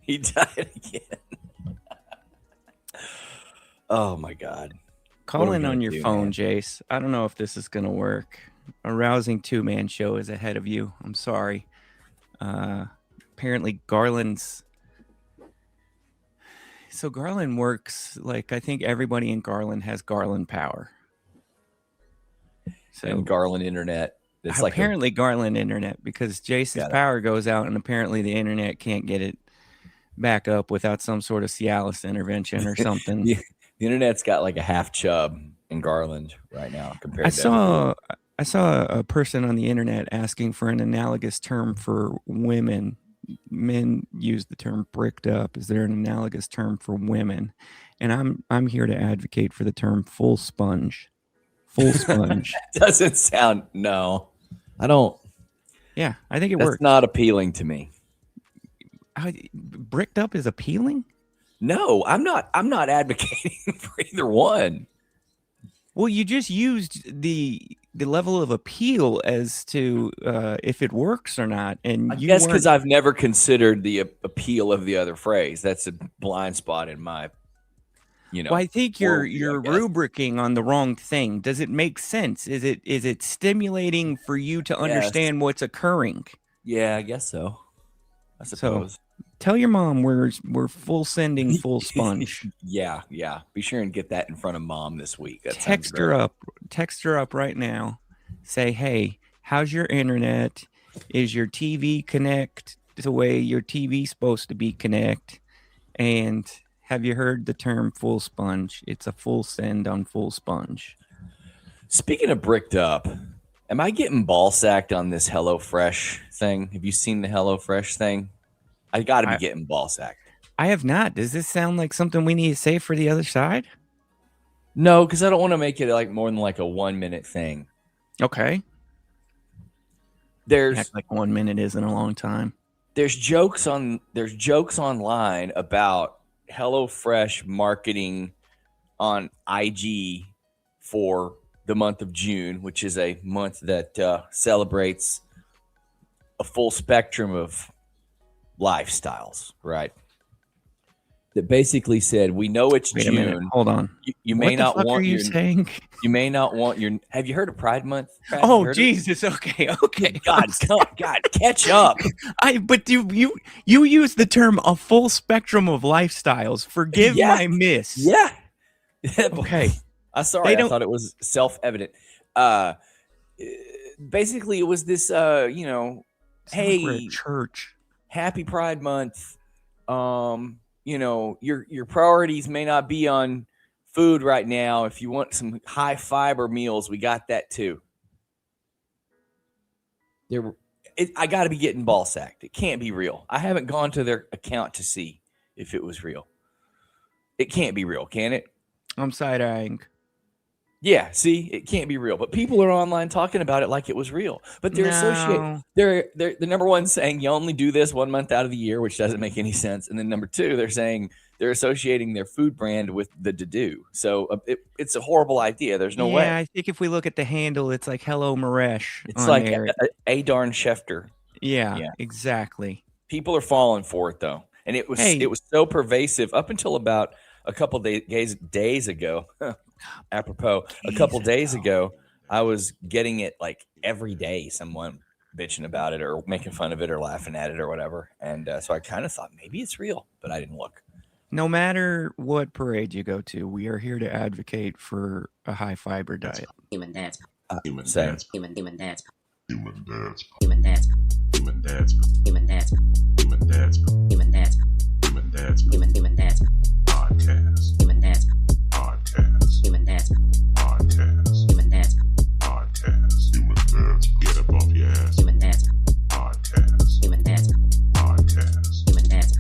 He died again. Oh my God. Call in on your phone, man? Jace. I don't know if this is going to work. A rousing two-man show is ahead of you. I'm sorry. Apparently Garland's... So Garland works like I think everybody in Garland has Garland power. So and Garland internet. It's apparently like Garland internet because Jace's power goes out and apparently the internet can't get it back up without some sort of Cialis intervention or something. The internet's got like a half chub in Garland right now compared I saw a person on the internet asking for an analogous term for women. Men use the term bricked up. Is there an analogous term for women? And I'm here to advocate for the term full sponge. Full sponge. Doesn't sound no. I don't. Yeah, I think that's works. Not appealing to me. Bricked up is appealing? No, I'm not advocating for either one. Well, you just used the level of appeal as to if it works or not. And I guess because I've never considered the appeal of the other phrase. That's a blind spot in my, Well, I think you're rubricing on the wrong thing. Does it make sense? Is it stimulating for you to understand what's occurring? Yeah, I guess so. I suppose. So, tell your mom we're full sending full sponge. Yeah. Be sure and get that in front of mom this week. Text her up right now. Say, hey, how's your internet? Is your TV connect the way your TV's supposed to be connect? And have you heard the term full sponge? It's a full send on full sponge. Speaking of bricked up, am I getting ball sacked on this HelloFresh thing? Have you seen the HelloFresh thing? I got to be getting ball sacked. I have not. Does this sound like something we need to say for the other side? No, because I don't want to make it like more than like a 1 minute thing. Okay. There's like 1 minute isn't a long time. There's jokes online about HelloFresh marketing on IG for the month of June, which is a month that celebrates a full spectrum of lifestyles, right? That basically said, we know it's Wait June. A minute. Hold on. You may not want. What are you saying? You may not want your. Have you heard of Pride Month? Oh Jesus! Okay. God, catch up. But you use the term a full spectrum of lifestyles. Forgive my miss. Yeah. Okay. I thought it was self-evident. Basically, it was this. Hey, church. Happy Pride Month. Your priorities may not be on food right now. If you want some high fiber meals, we got that too. I got to be getting ball sacked. It can't be real. I haven't gone to their account to see if it was real. It can't be real, can it? I'm side-eyeing. Yeah, see, it can't be real. But people are online talking about it like it was real. But they're the number one saying you only do this 1 month out of the year, which doesn't make any sense. And then number two, they're saying they're associating their food brand with the to-do. So it's a horrible idea. There's no way. Yeah, I think if we look at the handle, it's like Hello Maresh. It's like a darn Schefter. Yeah, exactly. People are falling for it though. And it was so pervasive up until about a couple days ago. Apropos, a couple days ago, I was getting it like every day, someone bitching about it or making fun of it or laughing at it or whatever. And so I kind of thought maybe it's real, but I didn't look. No matter what parade you go to, we are here to advocate for a high fiber diet. Human dads. Human dads. Human dads. Human dads. Human dads. Human dads. Human dads. Human dads. Human dads. Human dads. Human dads. Podcast. Human dads. Podcast. Human dads. Podcast. Human dads. Podcast. Human dads. Get up off your ass. Human dads. Podcast. Human dads. Podcast. Human dads.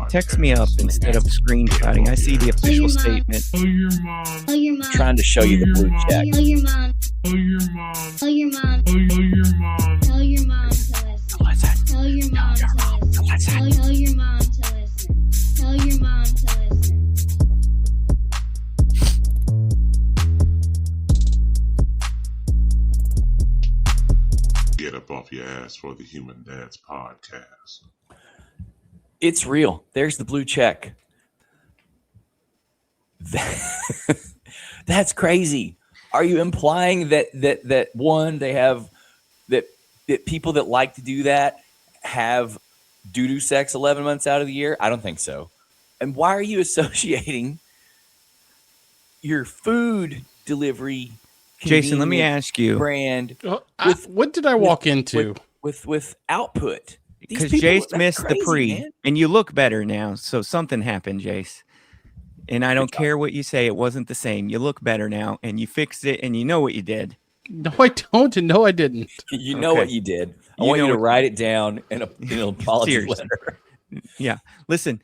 Text me up instead of screenshotting. I see the official statement. Oh, your mom. Oh, your mom. Trying to show you the blue check. Oh, your mom. Oh, your mom. Oh, your mom. Oh, your mom. Tell your mom to listen. Tell your mom to listen. Tell your mom to listen. Tell your mom to listen. Get up off your ass for the Human Dads Podcast. It's real. There's the blue check. That's crazy. Are you implying that one, they have that people that like to do that have doo-doo sex 11 months out of the year? I don't think so. And why are you associating your food delivery Jason, let me convenient ask you, brand What did I walk into? with output? These because people- Jace that's missed the crazy, pre, man. and you look better now. So something happened, Jace. And I don't care what you say; it wasn't the same. You look better now, and you fixed it, and you know what you did. No, I don't, and no, I didn't. You know Okay. what you did. I You want you know to what- write it down in an apology Seriously. letter. Yeah. Listen,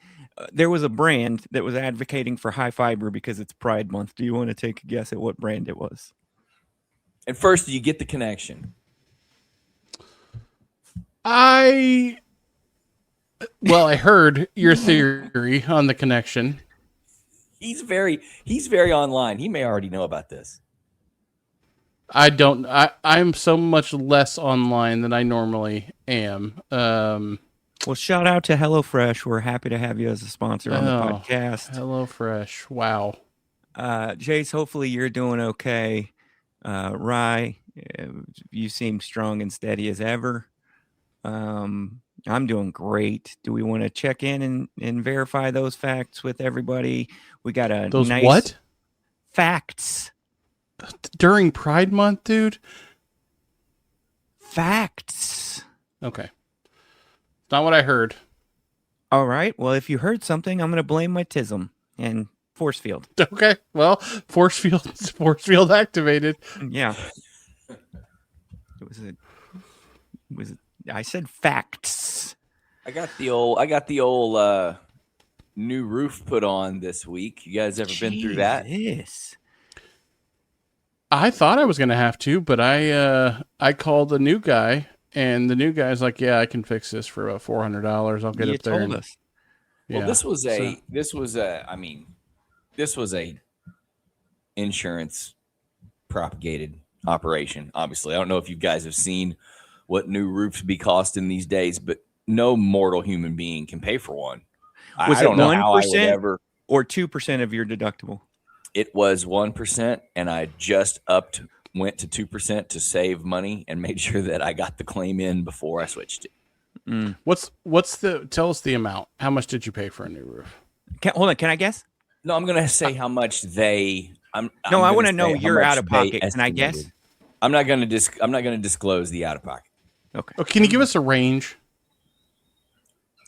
there was a brand that was advocating for high fiber because it's Pride Month. Do you want to take a guess at what brand it was? And first, do you get the connection? I heard your theory on the connection. He's very online. He may already know about this. I don't. I'm so much less online than I normally am. Well, shout out to HelloFresh. We're happy to have you as a sponsor on the podcast. HelloFresh. Wow. Jace, hopefully you're doing okay. Rye, you seem strong and steady as ever. I'm doing great. Do we want to check in and verify those facts with everybody? We got a Those nice what? Facts. During Pride Month, dude? Facts. Okay. Not what I heard. All right. Well, if you heard something, I'm going to blame my tism and force field. Okay. Well, force field activated. Yeah. I said facts. I got the old new roof put on this week. You guys ever been through that? Yes. I thought I was gonna have to, but I called a new guy, and the new guy's like, "Yeah, I can fix this for about $400. I'll get You up there." told us. Well, Yeah. this was a insurance propagated operation. Obviously, I don't know if you guys have seen what new roofs be costing these days, but no mortal human being can pay for one. Was I it don't know how I would 1% ever. or 2% of your deductible? It was 1%, and I just went to 2% to save money and made sure that I got the claim in before I switched it. Tell us the amount. How much did you pay for a new roof? Hold on. Can I guess? No, I'm gonna say how much they. I gonna want to say know how your much out of they pocket. Can I guess? estimated. I'm not gonna disclose the out of pocket. Okay. Oh, can you give us a range?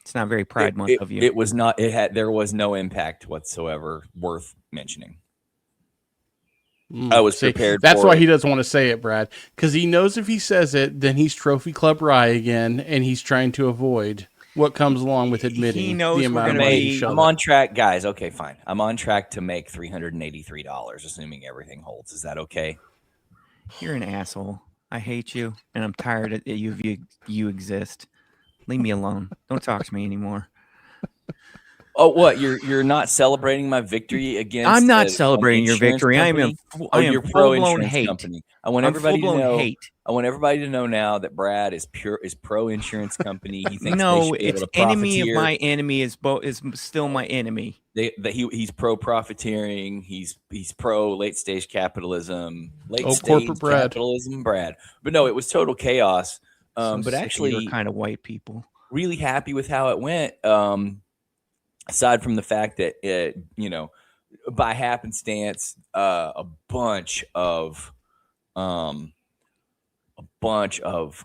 It's not very Pride Month It, of you. it was not. It had. There was no impact whatsoever worth mentioning. I was prepared That's for why it. he doesn't want to say it, Brad, because he knows if he says it, then he's Trophy Club Rye again, and he's trying to avoid what comes along with admitting He knows the we're amount of gonna money be- he showed I'm up. on track, guys. Okay, fine. I'm on track to make $383, assuming everything holds. Is that okay? You're an asshole. I hate you, and I'm tired of you exist. Leave me alone. Don't talk to me anymore. Oh, what? You're not celebrating my victory against? I'm not an celebrating your insurance victory. I am company? I am you're full pro blown insurance hate. company. I want I'm everybody to full-blown know. hate. I want everybody to know now that Brad is pro insurance company. He thinks they No, should be able it's to enemy of profiteer. my enemy is still my enemy. He's pro profiteering. He's pro late stage capitalism. Late Oh, stage corporate Brad. capitalism, Brad. But no, it was total chaos. So But sick of actually, your kind of white people. really happy with how it went. Aside from the fact that by happenstance, a bunch of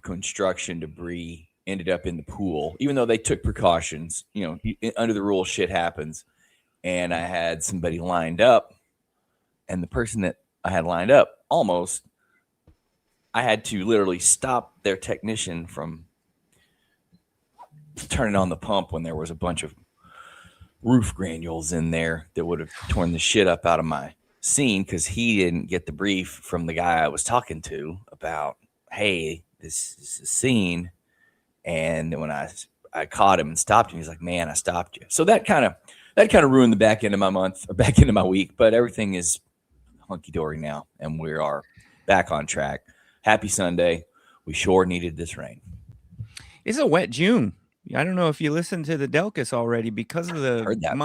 construction debris ended up in the pool, even though they took precautions. Under the rules, shit happens. And I had somebody lined up, and the person that I had lined up I had to literally stop their technician from turning on the pump when there was a bunch of roof granules in there that would have torn the shit up out of my scene, because he didn't get the brief from the guy I was talking to about, hey, this is a scene. And then when I caught him and stopped him, he's like, man, I stopped you. So that kind of ruined the back end of my month, or back end of my week, but everything is hunky-dory now, and we are back on track. Happy Sunday. We sure needed this rain. It's a wet June. I don't know if you listened to the Delcus already because of the Heard that.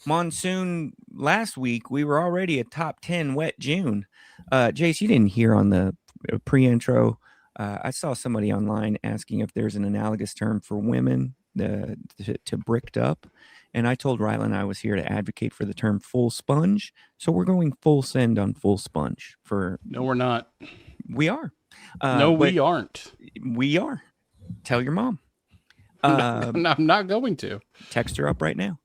monsoon last week. We were already a top 10 wet June. Jace, you didn't hear on the pre-intro. I saw somebody online asking if there's an analogous term for women to bricked up. And I told Rylan I was here to advocate for the term full sponge. So we're going full send on full sponge for. No, we're not. We are. No, but we aren't. we are. Tell your mom. I'm not going to. Text her up right now.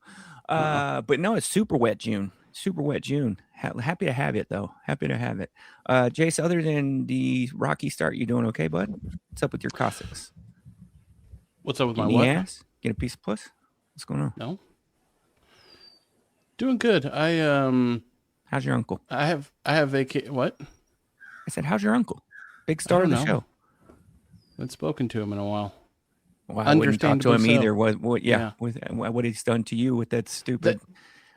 But no, it's super wet June. Super wet June. Happy to have it, though. Happy to have it. Jace, other than the rocky start, you doing okay, bud? What's up with your Cossacks? What's up with my Any what? ass? Get a piece of puss? What's going on? No. Doing good. How's your uncle? I have what? I said, how's your uncle? Big star of the know. show. Haven't spoken to him in a while. Well, I wouldn't talk to him Understandably so. either. What Yeah. with what he's done to you with that stupid.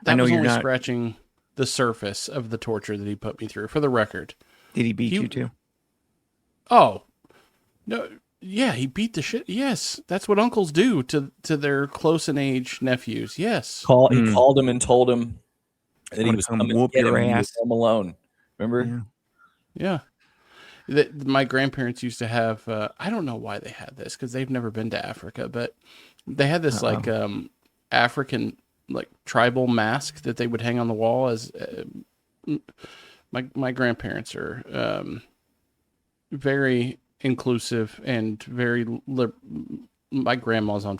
That I know was you're only not. scratching the surface of the torture that he put me through. For the record. Did he beat you too? Oh, no. Yeah, he beat the shit. Yes, that's what uncles do to their close in age nephews. Yes. He called him and told him that he gonna was come coming to whoop get your him. He was ass. home alone. Remember? Yeah. Yeah. My grandparents used to have, I don't know why they had this because they've never been to Africa, but they had this like African like tribal mask that they would hang on the wall as my grandparents are very inclusive and very my grandma's on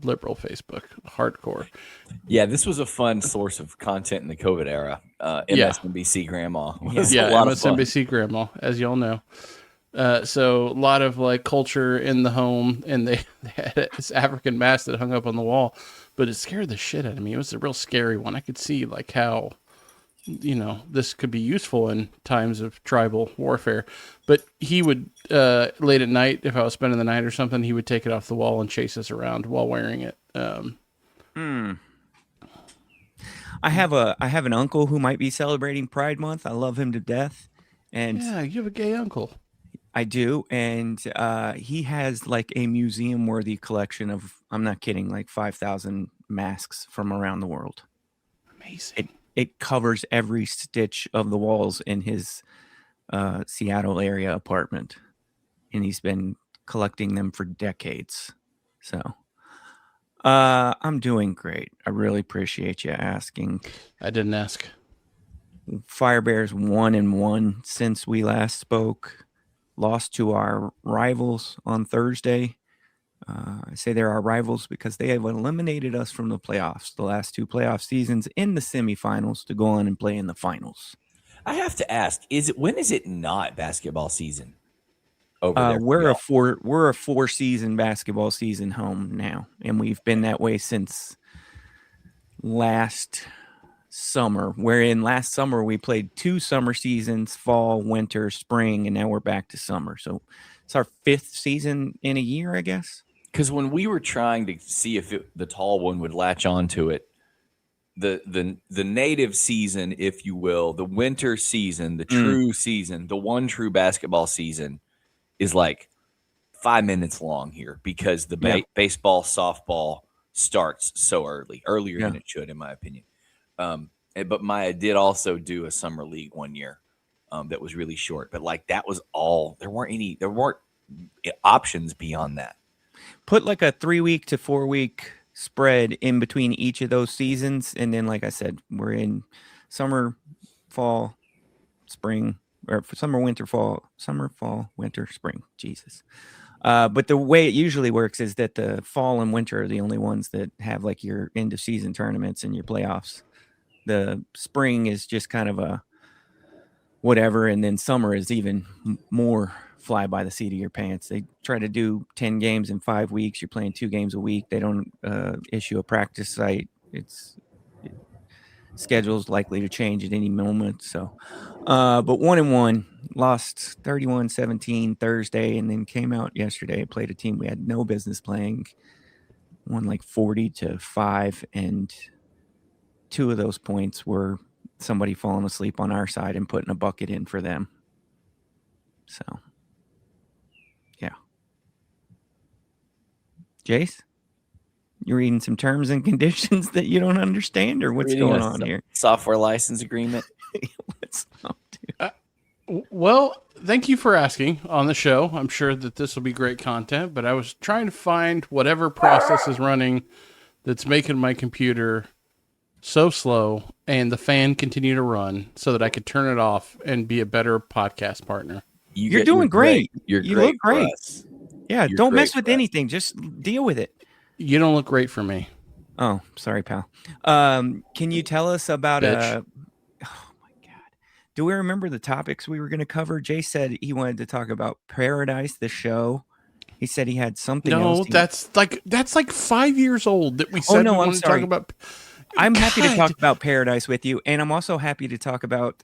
liberal Facebook, hardcore. Yeah, this was a fun source of content in the COVID era. MSNBC grandma was Yeah, a lot of fun. MSNBC grandma, as y'all know. So a lot of like culture in the home, and they had this African mask that hung up on the wall, but it scared the shit out of me. It was a real scary one. I could see like how, this could be useful in times of tribal warfare. But he would, late at night, if I was spending the night or something, he would take it off the wall and chase us around while wearing it. I have an uncle who might be celebrating Pride Month. I love him to death, and Yeah, you have a gay uncle. I do, and he has like a museum-worthy collection of, I'm not kidding, like 5,000 masks from around the world. Amazing. It covers every stitch of the walls in his Seattle area apartment, and he's been collecting them for decades. So I'm doing great. I really appreciate you asking. I didn't ask. Fire Bears 1-1 since we last spoke. Lost to our rivals on Thursday. I say they're our rivals because they have eliminated us from the playoffs, the last two playoff seasons, in the semifinals to go on and play in the finals. I have to ask: when is it not basketball season over there? We're a 4-season basketball season home now, and we've been that way since last summer. Wherein last summer we played 2 summer seasons, fall, winter, spring, and now we're back to summer. So it's our 5th season in a year, I guess. Because when we were trying to see if the tall one would latch onto it, the native season, if you will, the winter season, the true season, the one true basketball season is like 5 minutes long here because the baseball, softball starts so earlier than it should, in my opinion. But Maya did also do a summer league one year that was really short, but like that was all. There weren't options beyond that. Put like a 3-week to 4-week spread in between each of those seasons, and then, like I said, we're in summer, fall, spring, or summer, winter, fall, winter, spring. Jesus. But the way it usually works is that the fall and winter are the only ones that have like your end of season tournaments and your playoffs. The spring is just kind of a whatever, and then summer is even more fly by the seat of your pants. They try to do 10 games in 5 weeks. You're playing 2 games a week. They don't issue a practice site. Schedule's likely to change at any moment. So, but 1-1, lost 31-17 Thursday, and then came out yesterday, played a team we had no business playing, won like 40-5, and 2 of those points were somebody falling asleep on our side and putting a bucket in for them. So, yeah. Jace? You reading some terms and conditions that you don't understand, or what's Reading going a on here? Software license agreement. What's up, dude? Well, thank you for asking on the show. I'm sure that this will be great content, but I was trying to find whatever process is running that's making my computer so slow and the fan continue to run so that I could turn it off and be a better podcast partner. You're doing great. You're You great look for great. us. Yeah, You're don't great mess with for us. anything. Just deal with it. You don't look great for me. Oh, sorry, pal. Can you tell us about Bitch. Oh my God. Do we remember the topics we were going to cover? Jay said he wanted to talk about Paradise, the show. He said he had something else. No, that's like 5 years old that we said Oh, no, we I'm wanted to talk sorry. about. I'm happy to God. talk about Paradise with you, and I'm also happy to talk about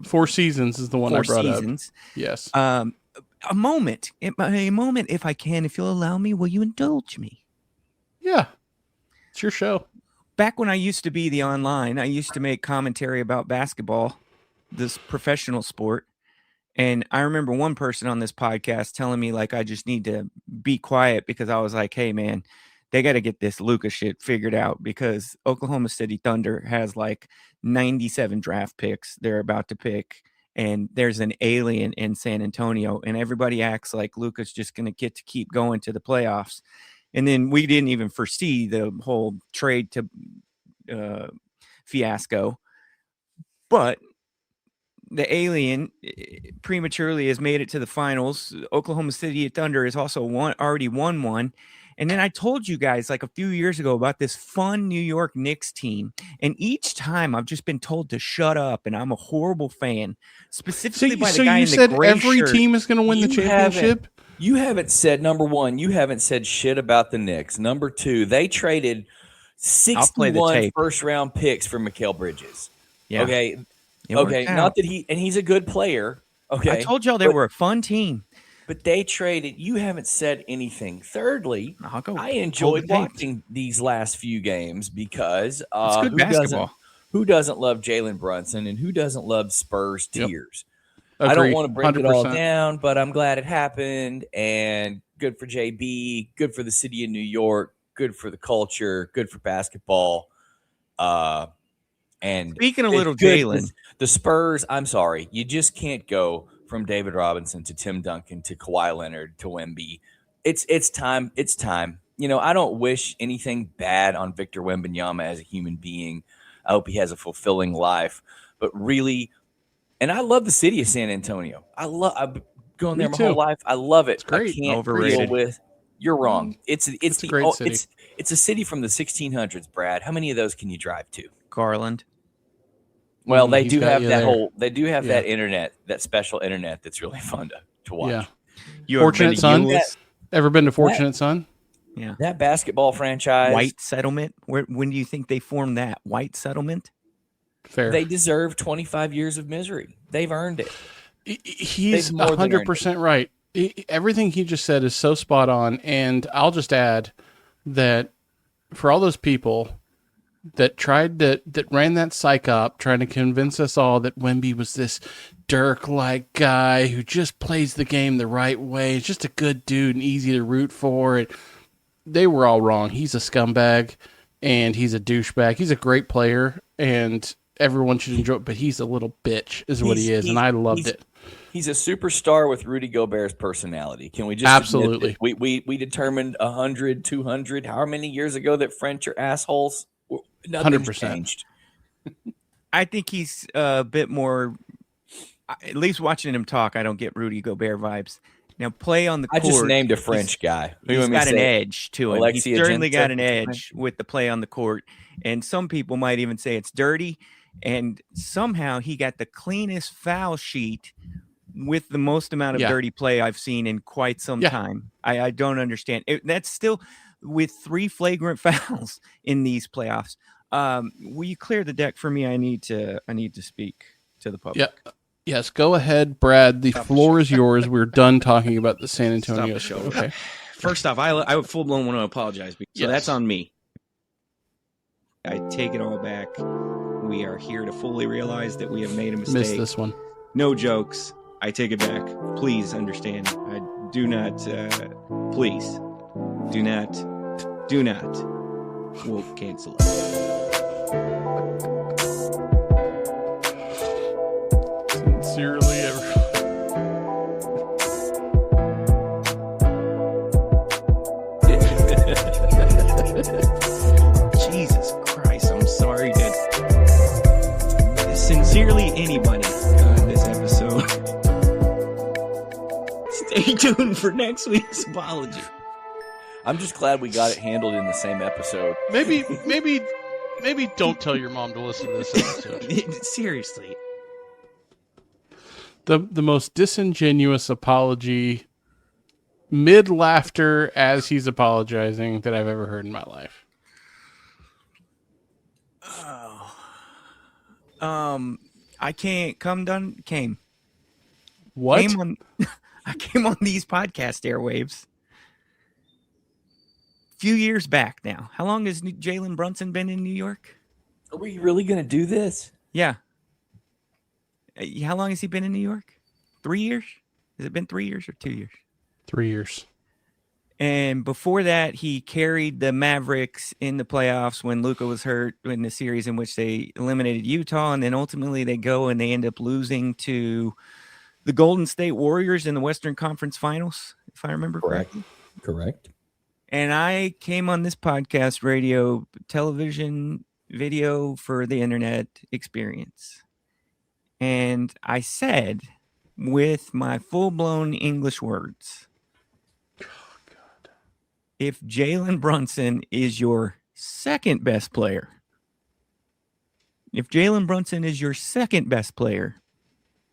Four Seasons is the one I Four brought Seasons. up. Yes. A moment, if I can, if you'll allow me, will you indulge me? Yeah. It's your show. Back when I used to be the online, I used to make commentary about basketball, this professional sport. And I remember one person on this podcast telling me like I just need to be quiet because I was like, hey, man, they got to get this Luka shit figured out because Oklahoma City Thunder has like 97 draft picks they're about to pick. And there's an alien in San Antonio, and everybody acts like Luka's just going to get to keep going to the playoffs. And then we didn't even foresee the whole trade to fiasco. But the alien prematurely has made it to the finals. Oklahoma City Thunder has also already won one. And then I told you guys like a few years ago about this fun New York Knicks team. And each time I've just been told to shut up, and I'm a horrible fan, specifically by the guy in the gray every shirt. team is going to win the You championship? You haven't said, number one, you haven't said shit about the Knicks. Number two, they traded I'll play the 61 tape. first-round picks for Mikal Bridges. Yeah. Okay. It Okay. worked out. Not that he's a good player. Okay. I told y'all they were a fun team. But they traded. You haven't said anything. Thirdly, I'll go I hold enjoyed the tape. watching these last few games because It's good basketball. who doesn't love Jalen Brunson and who doesn't love Spurs Yep. tears? I don't Agreed. want to bring it all 100%. down, but I'm glad it happened. And good for JB, good for the city of New York, good for the culture, good for basketball. And Speaking of it's little good. Jalen, The Spurs, I'm sorry, you just can't go from David Robinson to Tim Duncan to Kawhi Leonard to Wemby. It's time. It's time. You know, I don't wish anything bad on Victor Wembanyama as a human being. I hope he has a fulfilling life. But really, and I love the city of San Antonio. I've gone there Me my too. whole life. I love it. It's great. I can't Overrated. deal with. You're wrong. It's a great city. It's a city from the 1600s, Brad. How many of those can you drive to? Garland. Well, they He's do got have you that there. whole. They do have Yeah. that internet, that special internet that's really fun to watch. Yeah. You ever been Fortunate to Son? Euless? Ever been to Fortunate Son? That basketball franchise, White Settlement? When do you think they formed that? White Settlement? Fair. they deserve 25 years of misery. They've earned it. He's They've more than earned 100% right. Everything he just said is so spot on. And I'll just add that for all those people that that ran that psych up, trying to convince us all that Wemby was this Dirk-like guy who just plays the game the right way. He's just a good dude and easy to root for. They were all wrong. He's a scumbag and he's a douchebag. He's a great player and everyone should enjoy it, but he's a little bitch is what he is, and I loved it. He's a superstar with Rudy Gobert's personality. Can we just Absolutely. admit that we determined 100, 200, however many years ago that French are assholes? Nothing's 100%. changed. I think he's a bit more. At least watching him talk, I don't get Rudy Gobert vibes. Now, play on the I court. just named a French guy. Who you He's want me to got an say? edge to him. Alexia He's certainly got Jensen? an edge with the play on the court. And some people might even say it's dirty. And somehow he got the cleanest foul sheet with the most amount of dirty play I've seen in quite some time. I don't understand. That's still with 3 flagrant fouls in these playoffs. Will you clear the deck for me? I need to speak to the public. Yeah. Yes, go ahead, Brad. The floor is yours. We're done talking about the San Antonio show. Okay. First off, I would full blown want to apologize. So that's on me. I take it all back. We are here to fully realize that we have made a mistake. Missed this one. No jokes. I take it back. Please understand. I do not. Please do not we'll cancel it. Sincerely, Jesus Christ, I'm sorry that sincerely anybody on this episode. Stay tuned for next week's apology. I'm just glad we got it handled in the same episode. maybe don't tell your mom to listen to this episode. Seriously. The most disingenuous apology, mid laughter as he's apologizing, that I've ever heard in my life. I can't come done. Came. What? I came on these podcast airwaves a few years back now. How long has Jalen Brunson been in New York? Are we really going to do this? Yeah. How long has he been in New York? 3 years? Has it been 3 years or 2 years? 3 years. And before that, he carried the Mavericks in the playoffs when Luka was hurt in the series in which they eliminated Utah. And then ultimately they go and they end up losing to the Golden State Warriors in the Western Conference Finals, if I remember correctly. Correct. And I came on this podcast, radio, television, video for the internet experience. And I said, with my full-blown English words, if Jalen Brunson is your second best player,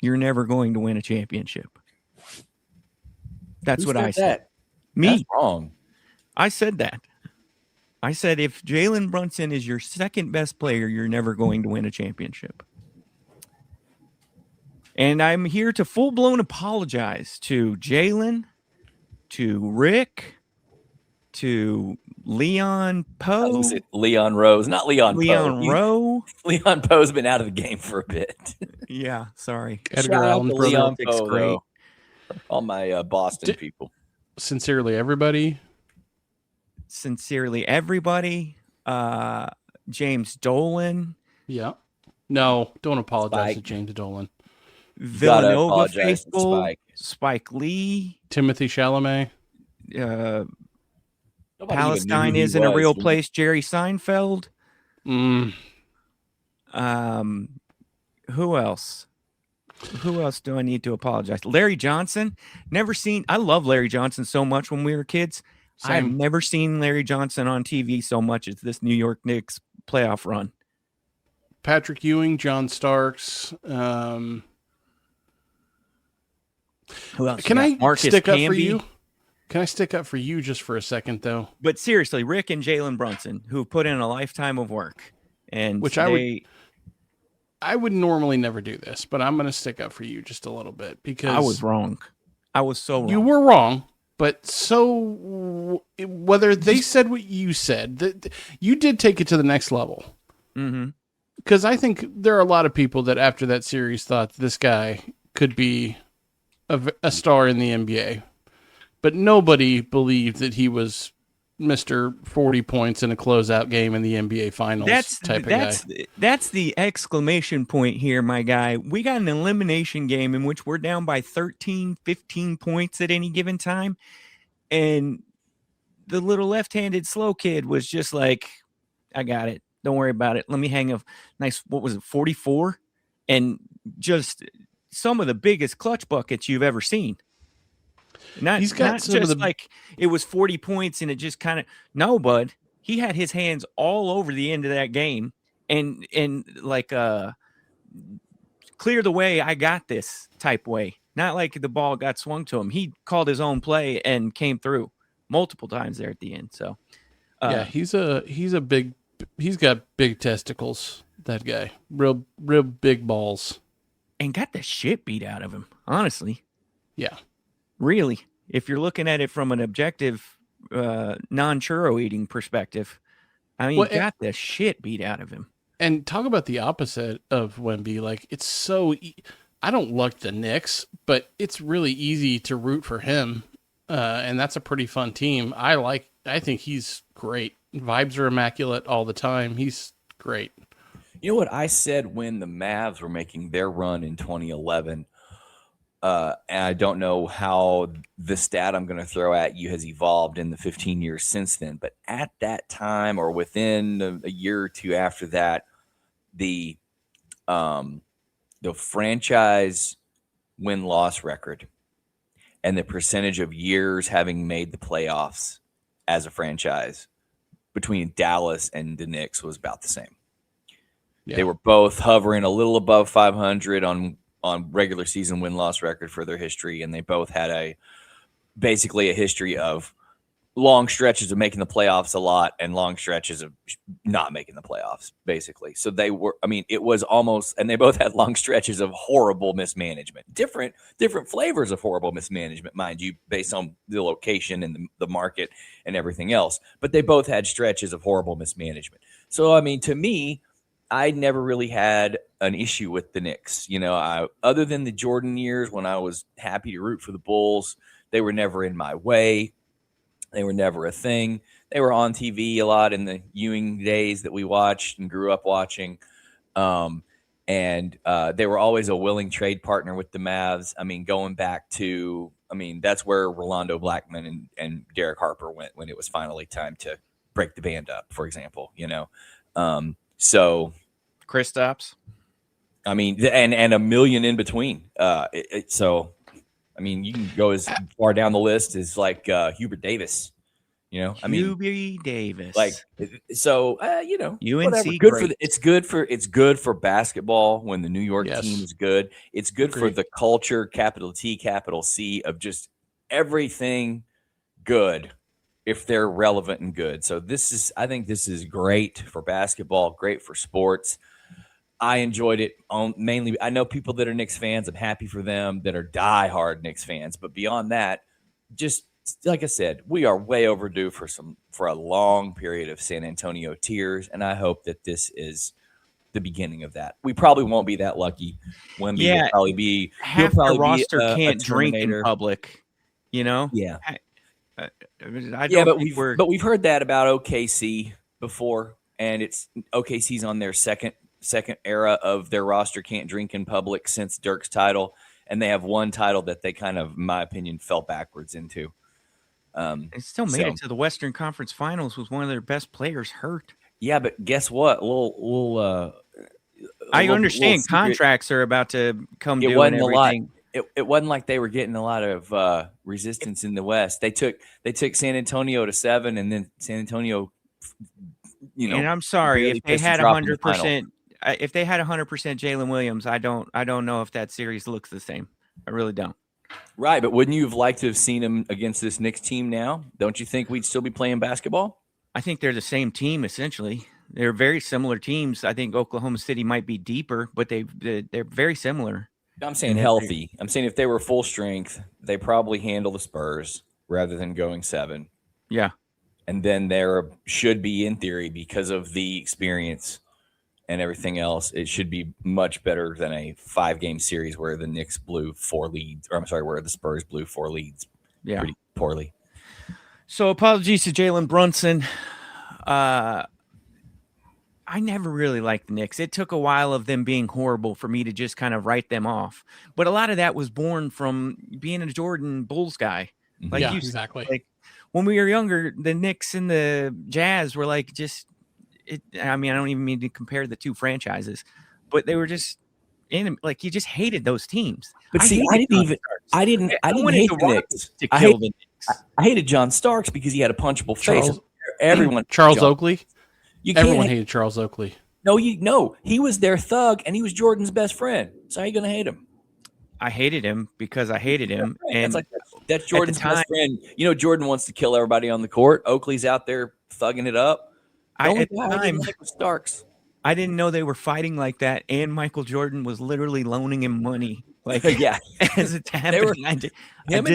you're never going to win a championship. That's Who what I said. That? Me. That's wrong. I said that. I said, if Jalen Brunson is your second best player, you're never going to win a championship. And I'm here to full-blown apologize to Jalen, to Rick, to Leon Poe. Was it Leon Rose? Not Leon Poe. Leon Rowe. Leon Poe's been out of the game for a bit. Yeah, sorry. Edgar Shout out Allan to brother. Leon Celtics Poe, great. though. All my Boston people. Sincerely, everybody. Sincerely, everybody. James Dolan. Yeah. No, don't apologize Spike. to James Dolan. Villanova apologize to faithful. Spike. Spike Lee. Timothy Chalamet. Uh, Nobody even Palestine knew who he isn't a was, real dude. place. Jerry Seinfeld. Mm. Who else? Who else do I need to apologize? Larry Johnson. Never seen. I love Larry Johnson so much when we were kids. I've Same. never seen Larry Johnson on TV so much as this New York Knicks playoff run. Patrick Ewing, John Starks. Who else? Can you I got? Marcus stick up for Camby. you? Can I stick up for you just for a second, though? But seriously, Rick and Jalen Brunson, who put in a lifetime of work, and Which I would normally never do this, but I'm going to stick up for you just a little bit because I was wrong. I was so wrong. You were wrong, but so whether they said what you said, that you did take it to the next level. Mm-hmm. Because I think there are a lot of people that after that series thought this guy could be a star in the NBA, but nobody believed that he was Mr. 40 points in a closeout game in the NBA Finals type of guy. That's the exclamation point here, my guy. We got an elimination game in which we're down by 13, 15 points at any given time. And the little left-handed slow kid was just like, I got it. Don't worry about it. Let me hang a nice, 44? And just some of the biggest clutch buckets you've ever seen. He's got some just like it was 40 points and it just kind of no, bud. He had his hands all over the end of that game and like clear the way. I got this type way. Not like the ball got swung to him. He called his own play and came through multiple times there at the end. So yeah, he's got big testicles. That guy, real big balls, and got the shit beat out of him. Honestly, yeah. Really, if you're looking at it from an objective, non-churro eating perspective, I mean, got the shit beat out of him. And talk about the opposite of Wemby. Like, it's so... I don't like the Knicks, but it's really easy to root for him. And that's a pretty fun team. I think he's great. Vibes are immaculate all the time. He's great. You know what I said when the Mavs were making their run in 2011? And I don't know how the stat I'm going to throw at you has evolved in the 15 years since then. But at that time, or within a year or two after that, the franchise win-loss record and the percentage of years having made the playoffs as a franchise between Dallas and the Knicks was about the same. Yeah. They were both hovering a little above 500 on regular season win-loss record for their history, and they both had basically a history of long stretches of making the playoffs a lot and long stretches of not making the playoffs, basically. So it was almost, and they both had long stretches of horrible mismanagement. Different flavors of horrible mismanagement, mind you, based on the location and the market and everything else. But they both had stretches of horrible mismanagement. So, I mean, to me, I never really had an issue with the Knicks. Other than the Jordan years when I was happy to root for the Bulls, they were never in my way. They were never a thing. They were on TV a lot in the Ewing days that we watched and grew up watching. And they were always a willing trade partner with the Mavs. I mean, going back to, that's where Rolando Blackman and Derek Harper went when it was finally time to break the band up, for example, so Kristaps. And a million in between. You can go as far down the list as like Hubert Davis. Hubert Davis. UNC whatever. It's good for basketball when the New York team is good. It's good for the culture, capital T, capital C, of just everything good if they're relevant and good. So I think this is great for basketball, great for sports. I enjoyed it mainly. I know people that are Knicks fans. I'm happy for them that are diehard Knicks fans. But beyond that, just like I said, we are way overdue for a long period of San Antonio tears, and I hope that this is the beginning of that. We probably won't be that lucky. Wemby will probably be half the roster can't drink in public. Yeah. But we've heard that about OKC before, and it's OKC's on their second era of their roster can't drink in public since Dirk's title, and they have one title that they kind of, in my opinion, fell backwards into. It still made it to the Western Conference Finals with one of their best players hurt. Yeah, but guess what? I understand contracts are about to come due and everything. It wasn't like they were getting a lot of resistance in the West. They took San Antonio to 7, and then San Antonio, And I'm sorry if they had 100%. If they had 100% Jalen Williams, I don't know if that series looks the same. I really don't. Right, but wouldn't you have liked to have seen him against this Knicks team now? Don't you think we'd still be playing basketball? I think they're the same team, essentially. They're very similar teams. I think Oklahoma City might be deeper, but they're very similar. I'm saying healthy. I'm saying if they were full strength, they probably handle the Spurs rather than going 7. Yeah. And then there should be, in theory, because of the experience and everything else, it should be much better than a 5-game series where the Knicks blew 4 leads, where the Spurs blew 4 leads pretty poorly. So apologies to Jalen Brunson. I never really liked the Knicks. It took a while of them being horrible for me to just kind of write them off. But a lot of that was born from being a Jordan Bulls guy. Exactly. Like when we were younger, the Knicks and the Jazz were like just I don't even mean to compare the two franchises, but they were just you just hated those teams. But I didn't hate the Knicks to kill the Knicks. I hated John Starks because he had a punchable face. Charles Oakley. Everyone hate hated Charles Oakley. No, he was their thug, and he was Jordan's best friend. So how are you going to hate him? I hated him because I hated him, and that's Jordan's best friend. Jordan wants to kill everybody on the court. Oakley's out there thugging it up. At the time, Starks. I didn't know they were fighting like that, and Michael Jordan was literally loaning him money. As it's happening. Him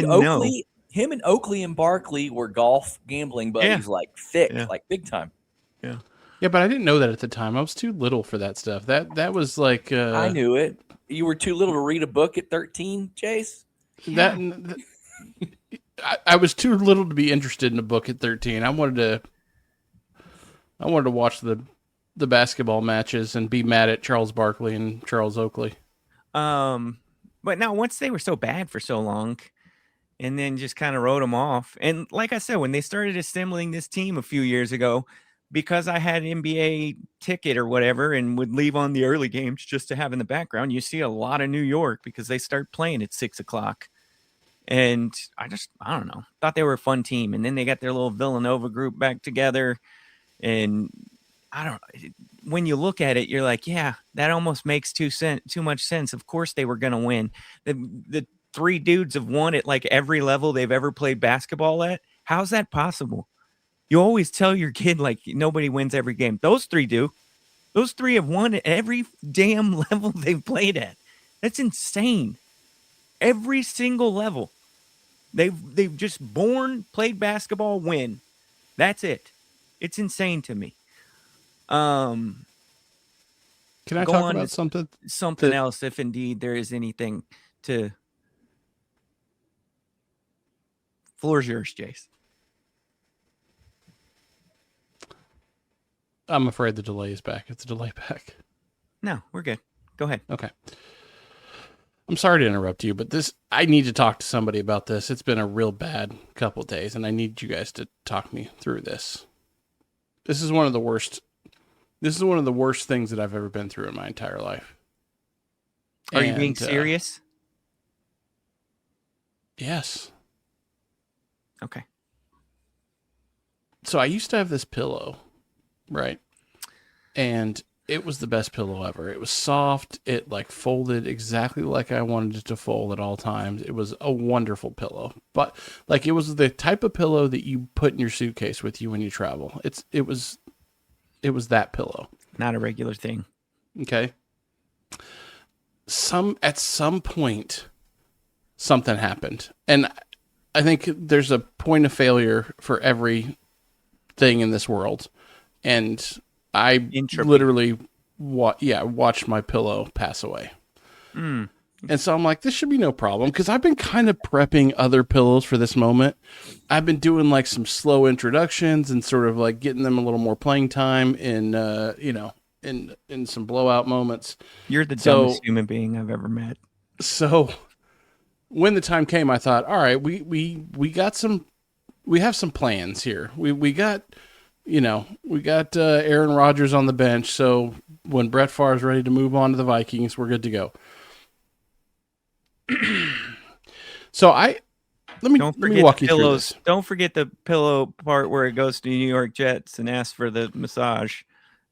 and Oakley and Barkley were golf gambling buddies, big time. Yeah. Yeah, but I didn't know that at the time. I was too little for that stuff. That was like I knew it. You were too little to read a book at 13, Chase? Yeah. I was too little to be interested in a book at 13. I wanted to I wanted to watch the basketball matches and be mad at Charles Barkley and Charles Oakley. But now once they were so bad for so long, and then just kind of wrote them off. And like I said, when they started assembling this team a few years ago, because I had an NBA ticket or whatever and would leave on the early games just to have in the background, you see a lot of New York because they start playing at 6:00. And I don't know, thought they were a fun team. And then they got their little Villanova group back together. And when you look at it, you're like, yeah, that almost makes too much sense. Of course they were going to win. The three dudes have won at like every level they've ever played basketball at. How's that possible? You always tell your kid, like, nobody wins every game. Those three do. Those three have won at every damn level they've played at. That's insane. Every single level. They've just played basketball, win. That's it. It's insane to me. Can I talk about something else, if indeed there is anything to... Floor's yours, Jace. I'm afraid the delay is back. It's a delay back. No, we're good. Go ahead. Okay. I'm sorry to interrupt you, but I need to talk to somebody about this. It's been a real bad couple of days, and I need you guys to talk me through this. This is one of the worst things that I've ever been through in my entire life. Are you being serious? Yes. Okay. So I used to have this pillow, right? And it was the best pillow ever. It was soft. It like folded exactly like I wanted it to fold at all times. It was a wonderful pillow. But like it was the type of pillow that you put in your suitcase with you when you travel. It was that pillow. Not a regular thing. Okay. At some point something happened. And I think there's a point of failure for every thing in this world. And I literally watched my pillow pass away. And so I'm like, this should be no problem, because I've been kind of prepping other pillows for this moment. I've been doing like some slow introductions and sort of like getting them a little more playing time in some blowout moments. You're the dumbest human being I've ever met. So when the time came, I thought, all right, we have some plans here. We got Aaron Rodgers on the bench. So when Brett Favre is ready to move on to the Vikings, we're good to go. So let me walk you through this. Don't forget the pillow part where it goes to New York Jets and asks for the massage.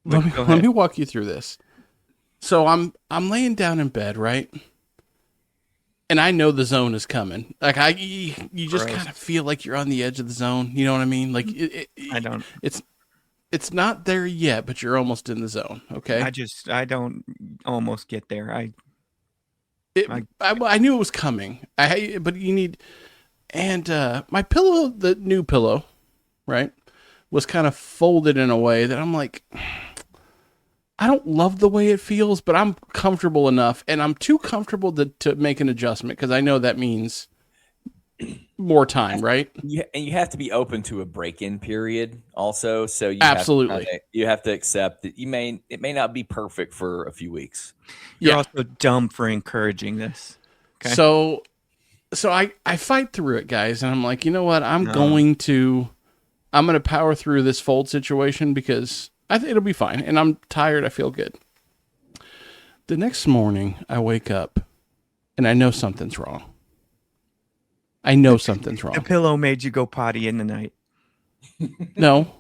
Let me walk you through this. So I'm laying down in bed, right? And I know the zone is coming. Like you just kind of feel like you're on the edge of the zone. You know what I mean? Like I don't. It's not there yet, but you're almost in the zone. Okay. I don't almost get there. I knew it was coming. But you need, and my pillow, the new pillow, right, was kind of folded in a way that I'm like, I don't love the way it feels, but I'm comfortable enough, and I'm too comfortable to make an adjustment, because I know that means more time, right? Yeah, and you have to be open to a break-in period also. So you absolutely you have to accept that it may not be perfect for a few weeks. You're also dumb for encouraging this. Okay? So I fight through it, guys, and I'm like, you know what? I'm going to power through this fold situation, because I think it'll be fine. And I'm tired. I feel good. The next morning, I wake up and I know something's wrong. The pillow made you go potty in the night. No.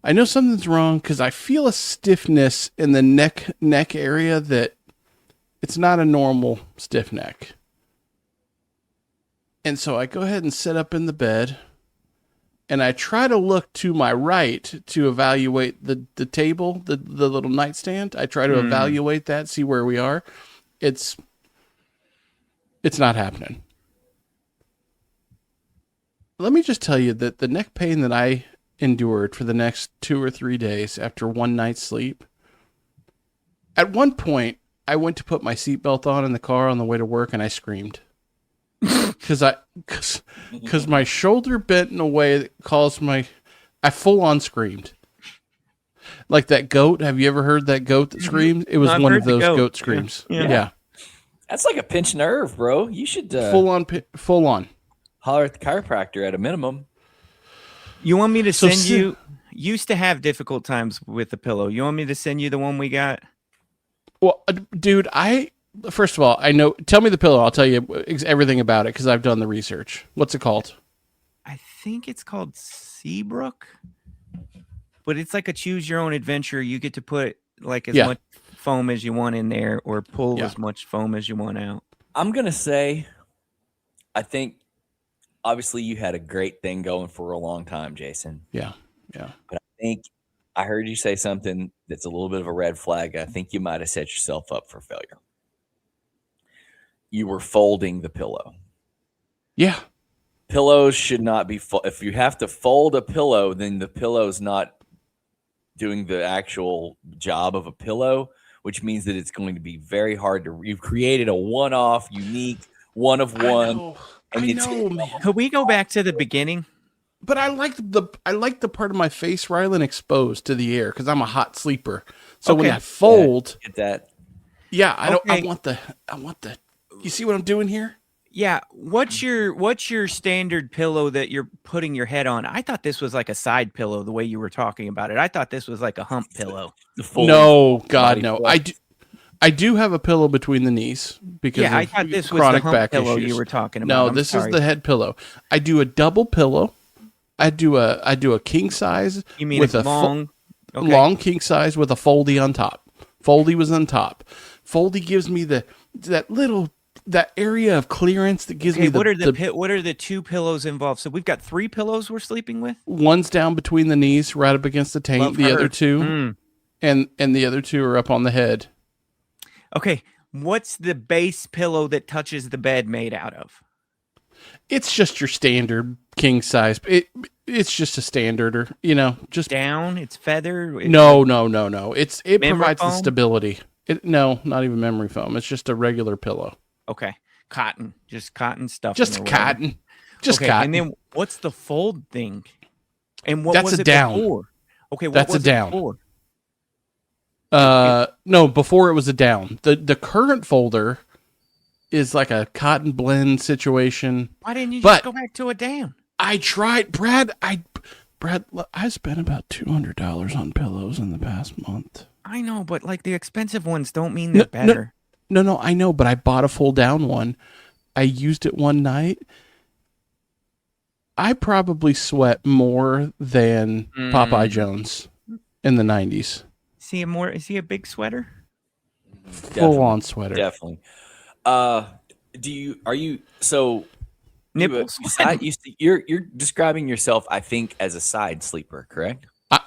I know something's wrong because I feel a stiffness in the neck area that it's not a normal stiff neck. And so I go ahead and sit up in the bed. And I try to look to my right to evaluate the table, the little nightstand. I try to evaluate that, see where we are. It's not happening. Let me just tell you that the neck pain that I endured for the next 2 or 3 days after one night's sleep. At one point, I went to put my seatbelt on in the car on the way to work, and I screamed. Because my shoulder bent in a way that I full on screamed. Like that goat. Have you ever heard that goat that screams? It was I've one heard of the those goat. goat screams. Yeah. Yeah. That's like a pinched nerve, bro. You should Full on. holler at the chiropractor at a minimum. You want me to So send si- you? Used to have difficult times with the pillow. You want me to send you the one we got? Well, dude, first of all, I know. Tell me the pillow. I'll tell you everything about it because I've done the research. What's it called? I think it's called Seabrook, but it's like a choose your own adventure. You get to put like as Yeah. much foam as you want in there, or pull Yeah. as much foam as you want out. I'm gonna say, I think, obviously you had a great thing going for a long time, Jason. Yeah. But I think I heard you say something that's a little bit of a red flag. I think you might have set yourself up for failure. You were folding the pillow. Yeah. Pillows should not be if you have to fold a pillow, then the pillow's not doing the actual job of a pillow, which means that it's going to be very hard to. You've created a one-off, unique, one of one. I know, man. Could we go back to the beginning? But I like the part of my face, Rylan, exposed to the air because I'm a hot sleeper. So when Okay. I fold, Get that? yeah, I Okay. want the. You see what I'm doing here? Yeah. What's your standard pillow that you're putting your head on? I thought this was like a side pillow. The way you were talking about it, I thought this was like a hump pillow. The full No, God, body no. flush. I do have a pillow between the knees because Yeah, of I thought this was the chronic hump back pillow issues. you were talking about. No, I'm this sorry. is the head pillow. I do a double pillow. I do a king size. You mean with a a long, okay. long king size with a foldy on top. Foldy was on top. Foldy gives me that area of clearance that gives Okay, me the, what are the two pillows involved? So we've got 3 pillows we're sleeping with. one's down between the knees, right up against the taint. Love The other her. two, and the other two are up on the head. Okay, what's the base pillow that touches the bed made out of? It's just your standard king size. It's just a standard, or just Down, it's feather. no. It Memory provides the foam? stability. No, not even memory foam. It's just a regular pillow. Okay, cotton, just cotton stuff. Just cotton. Just okay, cotton. and then what's the fold thing? And what That's was a it down. before? Okay, what That's a was it down. before? No, before it was a down. The current folder is like a cotton blend situation. Why didn't you But- just go back to a down? I tried, Brad. I spent about $200 on pillows in the past month. I know, but like the expensive ones don't mean they're No, no. better. No, I know, but I bought a full down one. I used it one night. I probably sweat more than Popeye Jones in the 90s. Is he a big sweater? Full on sweater. Definitely. So Nipple sweater. you're describing yourself, I think, as a side sleeper, correct?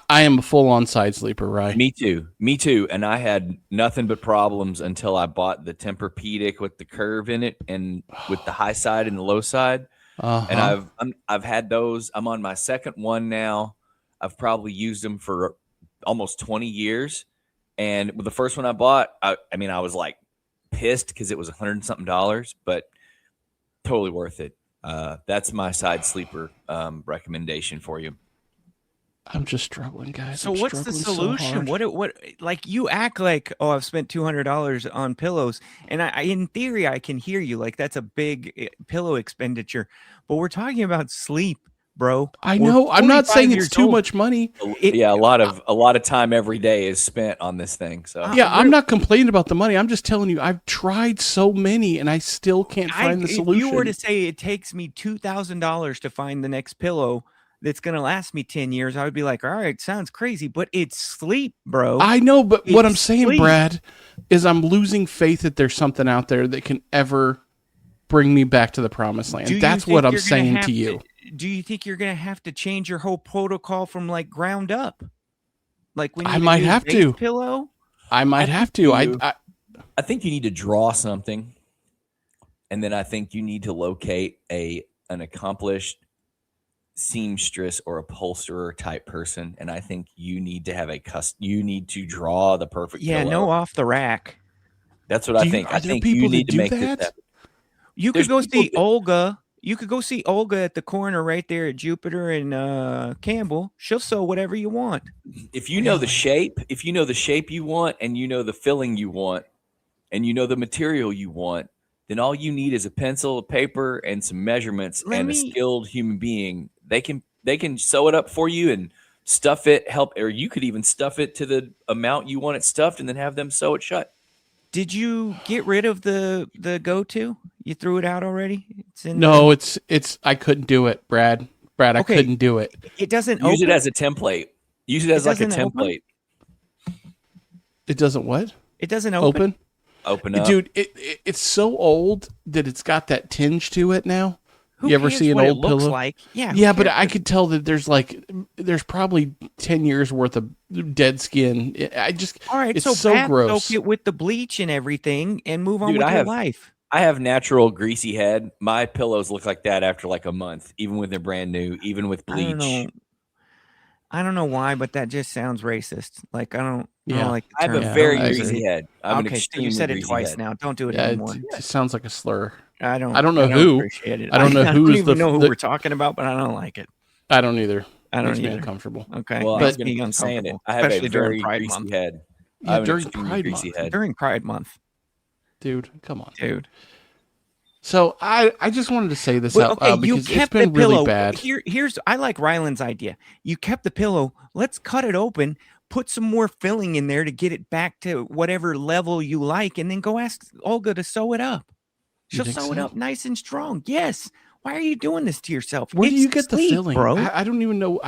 I am a full on side sleeper, right? Me too. And I had nothing but problems until I bought the Tempur-Pedic with the curve in it and with the high side and the low side. Uh-huh. And I've had those. I'm on my second one now. I've probably used them for almost 20 years. And with the first one I bought, I was like pissed because it was $100 and something, but totally worth it. That's my side sleeper recommendation for you. I'm just struggling, guys. So I'm what's the struggling so solution? hard. What like you act like, oh, I've spent $200 on pillows, and I in theory I can hear you, like that's a big pillow expenditure, but we're talking about sleep, bro. I We're know. I'm not 45 saying years it's too old. much money. Yeah, a lot of time every day is spent on this thing. So Yeah, I'm not complaining about the money. I'm just telling you, I've tried so many and I still can't find the If solution. you were to say it takes me $2,000 to find the next pillow that's going to last me 10 years, I would be like, all right, sounds crazy, but it's sleep, bro. I know, but what I'm It's saying, sleep. Brad, is I'm losing faith that there's something out there that can ever bring me back to the promised land. Do you That's think what I'm you're gonna saying have to you. Do you think you're going to have to change your whole protocol from like ground up? Like when you I might do have base to. pillow? I might have to. I I think you need to draw something, and then I think you need to locate an accomplished seamstress or upholsterer type person, and I think you need to have you need to draw the perfect Yeah, pillow. no off the rack. That's what I think. Are I there think people you need that to do make that? this. You There's could go people see that- Olga You could go see Olga at the corner right there at Jupiter and Campbell. She'll sew whatever you want. If you know the shape, you want, and you know the filling you want, and you know the material you want, then all you need is a pencil, a paper, and some measurements, a skilled human being. They can sew it up for you and stuff it, or you could even stuff it to the amount you want it stuffed, and then have them sew it shut. Did you get rid of the go-to? You threw it out already? It's I couldn't do it, Brad. I couldn't do it. It doesn't use it as a template. Use it as like a template. It doesn't what? It doesn't open. Open up. Dude, it's so old that it's got that tinge to it now. You ever see an what old it looks pillow? like? Yeah, but I could tell that there's probably 10 years worth of dead skin. All right, it's so so gross. Soak it with the bleach and everything and move on with your life. I have natural greasy head. My pillows look like that after like a month, even when they're brand new, even with bleach. I don't know why, but that just sounds racist. Like I don't like the I have term. a very greasy head. I'm okay, so you said it twice now. Don't do it anymore. It just sounds like a slur. I don't know who. Appreciate it. I don't know who I don't even know who we're talking about, but I don't like it. I don't either. I don't Makes either. me uncomfortable. Okay, well, but being uncomfortable. I have especially a very during Pride greasy Month. head. Yeah, during Pride Month. During Pride Month, dude, come on, dude. So I just wanted to say this out loud because you kept it's been the pillow. really bad. Here's I like Ryland's idea. You kept the pillow. Let's cut it open. Put some more filling in there to get it back to whatever level you like, and then go ask Olga to sew it up. She'll sew it up nice and strong. Yes. Why are you doing this to yourself? Where do you get the filling, bro? I don't even know.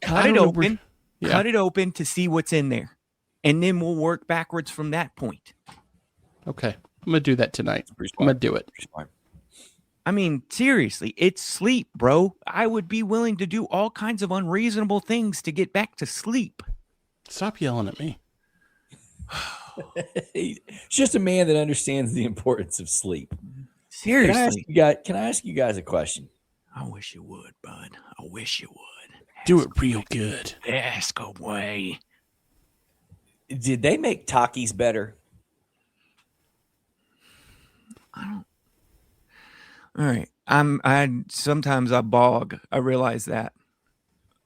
Cut it open. Yeah. Cut it open to see what's in there, and then we'll work backwards from that point. Okay, I'm gonna do that tonight. I'm gonna do it. I mean, seriously, it's sleep, bro. I would be willing to do all kinds of unreasonable things to get back to sleep. Stop yelling at me. He's just a man that understands the importance of sleep. Seriously. Can I ask you guys a question? I wish you would, bud. I wish you would. Do it real good. Ask away. Did they make Takis better? I don't. All right. Sometimes I bog. I realize that.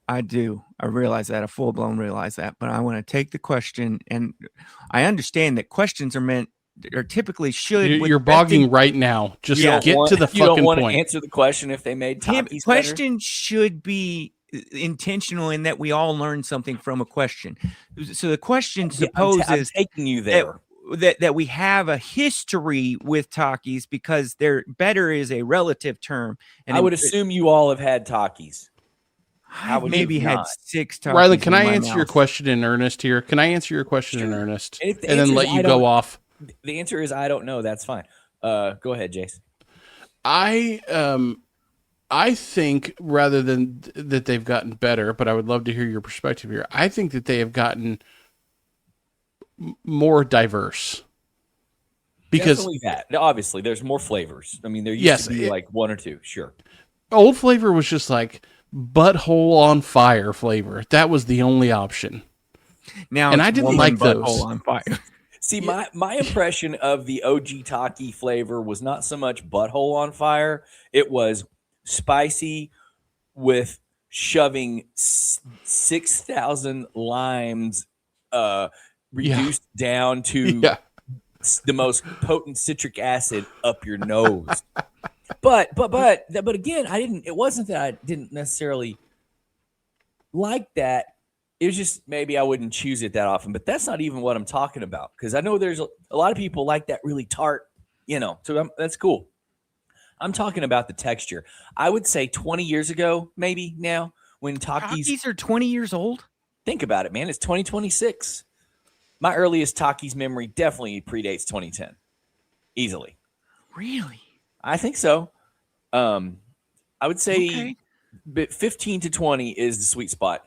I do. I realize that. I full blown realize that. But I want to take the question, and I understand that questions are typically should. You're bogging right now. Just get to the fucking point. You don't want to answer the question if they made Takis better? Question should be intentional in that we all learn something from a question. So the question supposes I'm taking you there. That we have a history with Takis because they're better is a relative term. And I would assume you all have had Takis. I maybe had 6 Takis. Riley, can I answer your question in earnest here? Can I answer your question in earnest? And then let you go off? The answer is I don't know. That's fine. Go ahead, Jace. I think rather than that they've gotten better, but I would love to hear your perspective here. I think that they have gotten more diverse because definitely that. Obviously, there's more flavors. I mean, there used to be like 1 or 2. Sure. Old flavor was just like butthole on fire flavor. That was the only option. Now, and I didn't like those. Butthole on fire. See, my impression of the OG Taki flavor was not so much butthole on fire. It was spicy with shoving 6,000 limes reduced down to the most potent citric acid up your nose. But again, it wasn't that I didn't necessarily like that. It was just maybe I wouldn't choose it that often, but that's not even what I'm talking about. Because I know there's a lot of people like that really tart, so that's cool. I'm talking about the texture. I would say 20 years ago, maybe now, when Takis are 20 years old. Think about it, man. It's 2026. My earliest Takis memory definitely predates 2010. Easily. Really? I think so. I would say 15 to 20 is the sweet spot.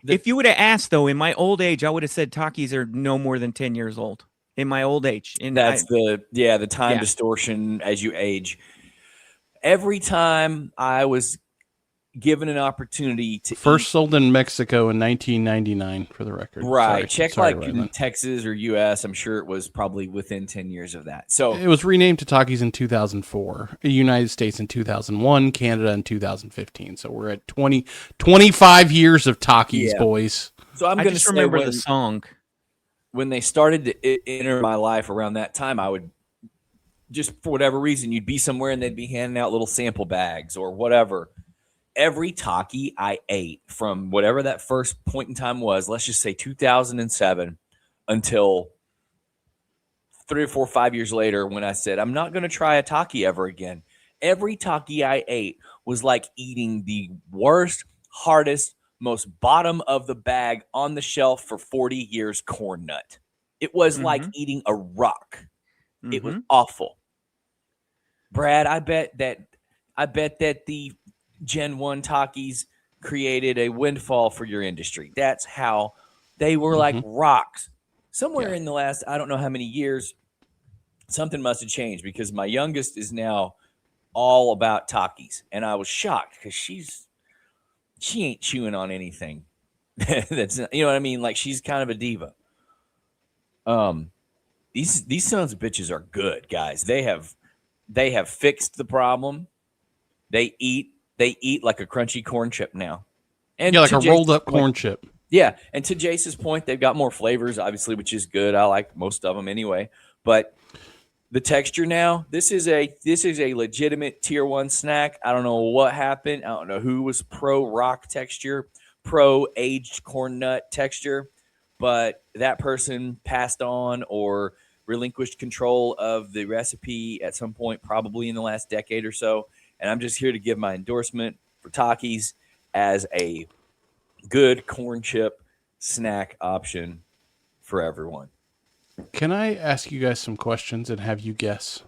If you would have asked, though, in my old age, I would have said Takis are no more than 10 years old. In my old age. The time distortion as you age. Every time I was given an opportunity to First eat, sold in Mexico in 1999, for the record. right, check Sorry, like in Rylan. Texas or US, I'm sure it was probably within 10 years of that. So It was renamed to Takis in 2004, United States in 2001, Canada in 2015. So we're at 25 years of Takis, Yeah. boys. so I'm I going to just say remember the song. when they started to enter my life around that time, I would just for whatever reason, you'd be somewhere and they'd be handing out little sample bags or whatever. Every Taki I ate from whatever that first point in time was, let's just say 2007 until 3 or 4 or 5 years later when I said, I'm not going to try a Taki ever again. Every Taki I ate was like eating the worst, hardest, most bottom of the bag on the shelf for 40 years corn nut. It was like eating a rock. It was awful. Brad, I bet that the Gen 1 Takis created a windfall for your industry. That's how they were like rocks. Somewhere in the last, I don't know how many years, something must have changed because my youngest is now all about Takis. And I was shocked because she ain't chewing on anything. That's, you know what I mean? Like she's kind of a diva. These sons of bitches are good, guys. They have fixed the problem. They eat like a crunchy corn chip now. And Yeah, like a Jason's rolled up point- corn chip. Yeah, and to Jace's point, they've got more flavors, obviously, which is good. I like most of them anyway. But the texture now, this is a legitimate tier 1 snack. I don't know what happened. I don't know who was pro rock texture, pro aged corn nut texture, but that person passed on or relinquished control of the recipe at some point, probably in the last decade or so. And I'm just here to give my endorsement for Takis as a good corn chip snack option for everyone. Can I ask you guys some questions and have you guess?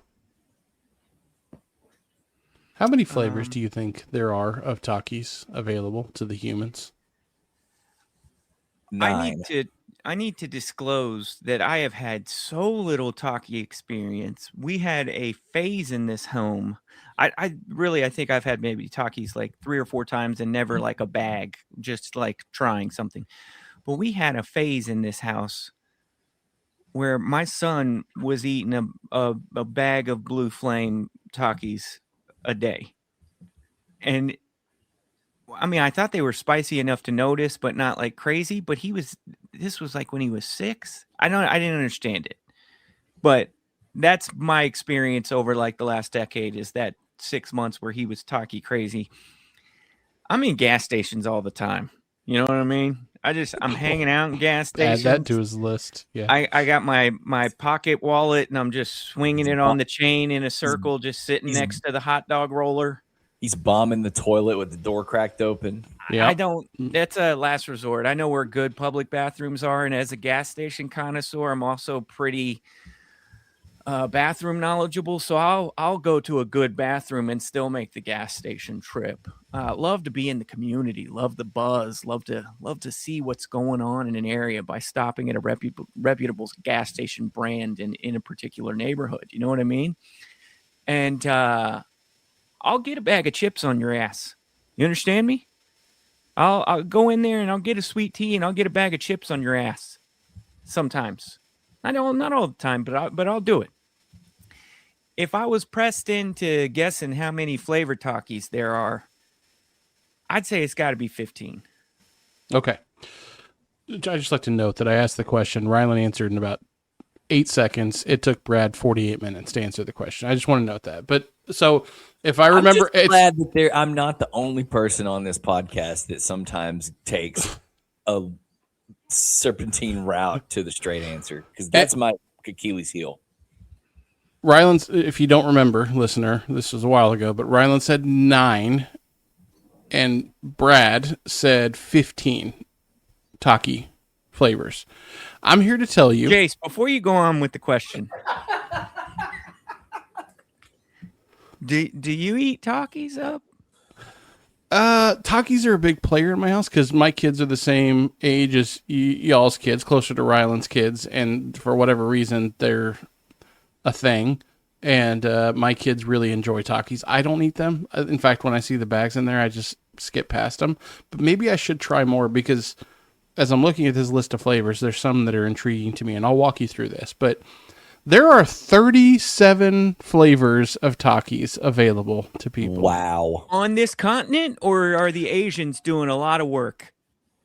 How many flavors do you think there are of Takis available to the humans? 9. I need to disclose that I have had so little Taki experience. We had a phase in this home. I think I've had maybe Takis like 3 or 4 times and never like a bag, just like trying something. But we had a phase in this house where my son was eating a bag of Blue Flame Takis a day. And I mean, I thought they were spicy enough to notice, but not like crazy. But this was like when he was 6. I didn't understand it. But that's my experience over like the last decade is that 6 months where he was Taki crazy. I'm in gas stations all the time. You know what I mean? I'm hanging out in gas Add stations. that to his list. Yeah. I got my pocket wallet and I'm just swinging it on the chain in a circle, just sitting next to the hot dog roller. He's bombing the toilet with the door cracked open. Yeah. I don't. That's a last resort. I know where good public bathrooms are, and as a gas station connoisseur, I'm also pretty bathroom knowledgeable. So I'll go to a good bathroom and still make the gas station trip. Love to be in the community. Love the buzz. Love to see what's going on in an area by stopping at a reputable gas station brand in a particular neighborhood. You know what I mean? And I'll get a bag of chips on your ass. You understand me? I'll go in there and I'll get a sweet tea and I'll get a bag of chips on your ass. Sometimes, not all the time, but I'll do it. If I was pressed into guessing how many flavor Takis there are, I'd say it's got to be 15. Okay. I just like to note that I asked the question. Rylan answered in about 8 seconds. It took Brad 48 minutes to answer the question. I just want to note that. But so if I remember, I'm just glad that I'm not the only person on this podcast that sometimes takes a serpentine route to the straight answer because that's my Achilles heel. Rylan's, if you don't remember, listener, this was a while ago, but Rylan said 9 and Brad said 15 Taki flavors. I'm here to tell you. Jace, before you go on with the question, do you eat Takis up? Takis are a big player in my house because my kids are the same age as y'all's kids, closer to Rylan's kids, and for whatever reason, they're a thing. And my kids really enjoy Takis. I don't eat them. In fact, when I see the bags in there, skip past them. But maybe I should try more because as I'm looking at this list of flavors, there's some that are intriguing to me, and I'll walk you through this. But there are 37 flavors of Takis available to people. Wow. On this continent, or are the Asians doing a lot of work?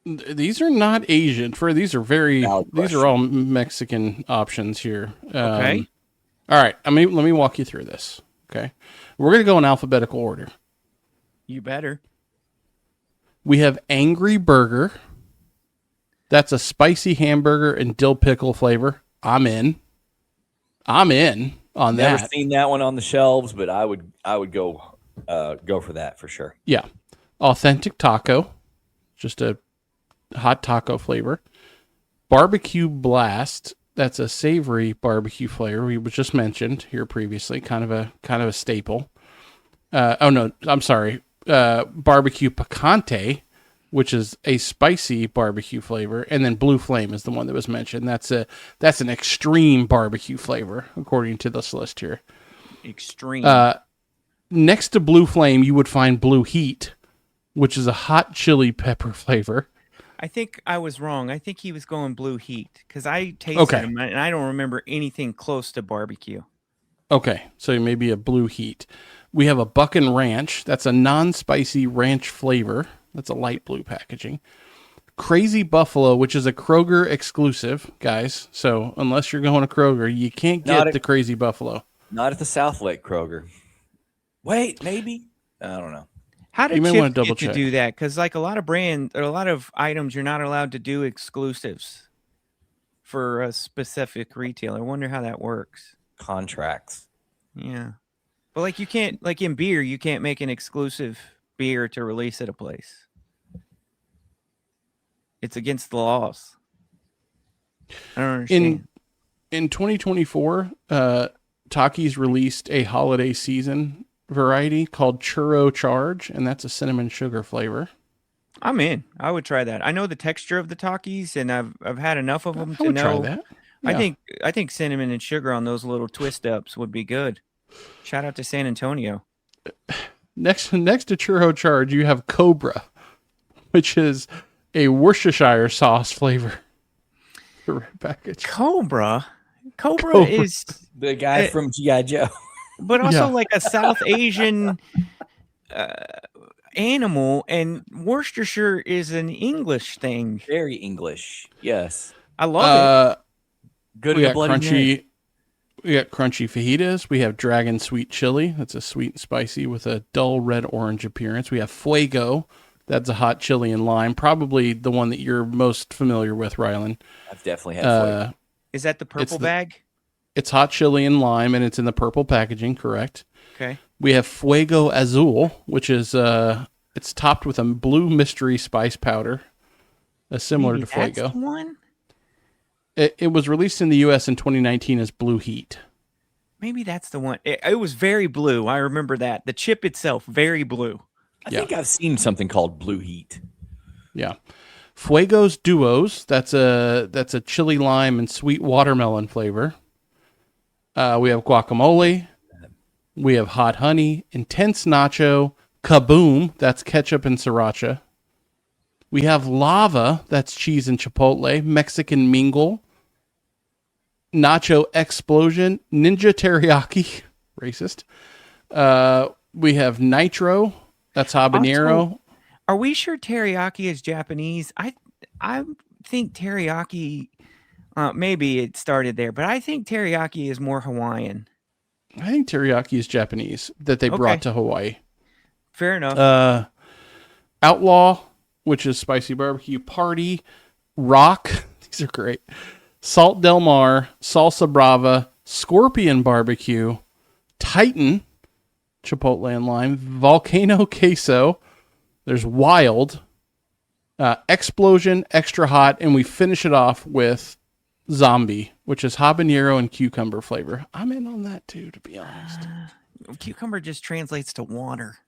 These are not Asian. These are Valid these question. are all Mexican options here. Okay. All right. Let me walk you through this. Okay. We're going to go in alphabetical order. You better. We have Angry Burger. That's a spicy hamburger and dill pickle flavor. I'm in on Never that. seen that one on the shelves, but I would go for that for sure. Yeah. Authentic taco. Just a hot taco flavor. Barbecue Blast. That's a savory barbecue flavor. We was just mentioned here previously. Kind of a staple. Oh no, I'm sorry. Barbecue Picante, which is a spicy barbecue flavor, and then Blue Flame is the one that was mentioned. That's an extreme barbecue flavor according to this list here. Extreme. Next to Blue Flame, you would find Blue Heat, which is a hot chili pepper flavor. I think I was wrong. I think he was going Blue Heat because I tasted him and I don't remember anything close to barbecue. Okay, so maybe a Blue Heat. We have a Buckin' Ranch. That's a non-spicy ranch flavor. That's a light blue packaging. Crazy Buffalo, which is a Kroger exclusive, guys. So unless you're going to Kroger, you can't get the Crazy Buffalo. Not at the South Lake Kroger. Wait, maybe? I don't know. How did You may Chip wanna double get to check. do that? Because like a lot of brands or a lot of items, you're not allowed to do exclusives for a specific retailer. I wonder how that works. Contracts. Yeah. But like you can't, like in beer, you can't make an exclusive beer to release at a place. It's against the laws. I don't understand. In 2024, Takis released a holiday season variety called Churro Charge, and that's a cinnamon sugar flavor. I'm in. I would try that. I know the texture of the Takis, and I've had enough of them I to would know. try that. I think cinnamon and sugar on those little twist ups would be good. Shout out to San Antonio. Next to Churro Charge, you have Cobra, which is a Worcestershire sauce flavor. The red package. Cobra Cobra. is, The guy from G.I. Joe. but also Yeah. like a South Asian animal, and Worcestershire is an English thing. Very English. Yes. I love it. Good We in got a bloody name. crunchy. We got crunchy fajitas. We have dragon sweet chili. That's a sweet and spicy with a dull red orange appearance. We have fuego. That's a hot chili and lime. Probably the one that you're most familiar with, Rylan. I've definitely had flavor. Is that the purple the- bag? It's hot chili and lime, and it's in the purple packaging. Correct. Okay. We have Fuego Azul, which is it's topped with a blue mystery spice powder, similar Maybe to Fuego. that's the one? It was released in the U.S. in 2019 as Blue Heat. Maybe that's the one. It was very blue. I remember that. The chip itself, very blue. I yeah. think I've seen something called Blue Heat. Yeah, Fuego's Duos. That's a chili lime and sweet watermelon flavor. We have guacamole. We have hot honey, intense nacho, kaboom. That's ketchup and sriracha. We have lava. That's cheese and chipotle. Mexican mingle. Nacho explosion. Ninja teriyaki. Racist. We have nitro. That's habanero. Also, are we sure teriyaki is Japanese? I think teriyaki, maybe it started there, but I think teriyaki is more Hawaiian. I think teriyaki is Japanese that they brought to Hawaii. Fair enough. Outlaw, which is spicy barbecue. Party. Rock. These are great. Salt Del Mar. Salsa Brava. Scorpion barbecue. Titan. Chipotle and lime. Volcano queso. There's Wild. Explosion. Extra hot. And we finish it off with Zombie, which is habanero and cucumber flavor. I'm in on that too, to be honest. Cucumber just translates to water.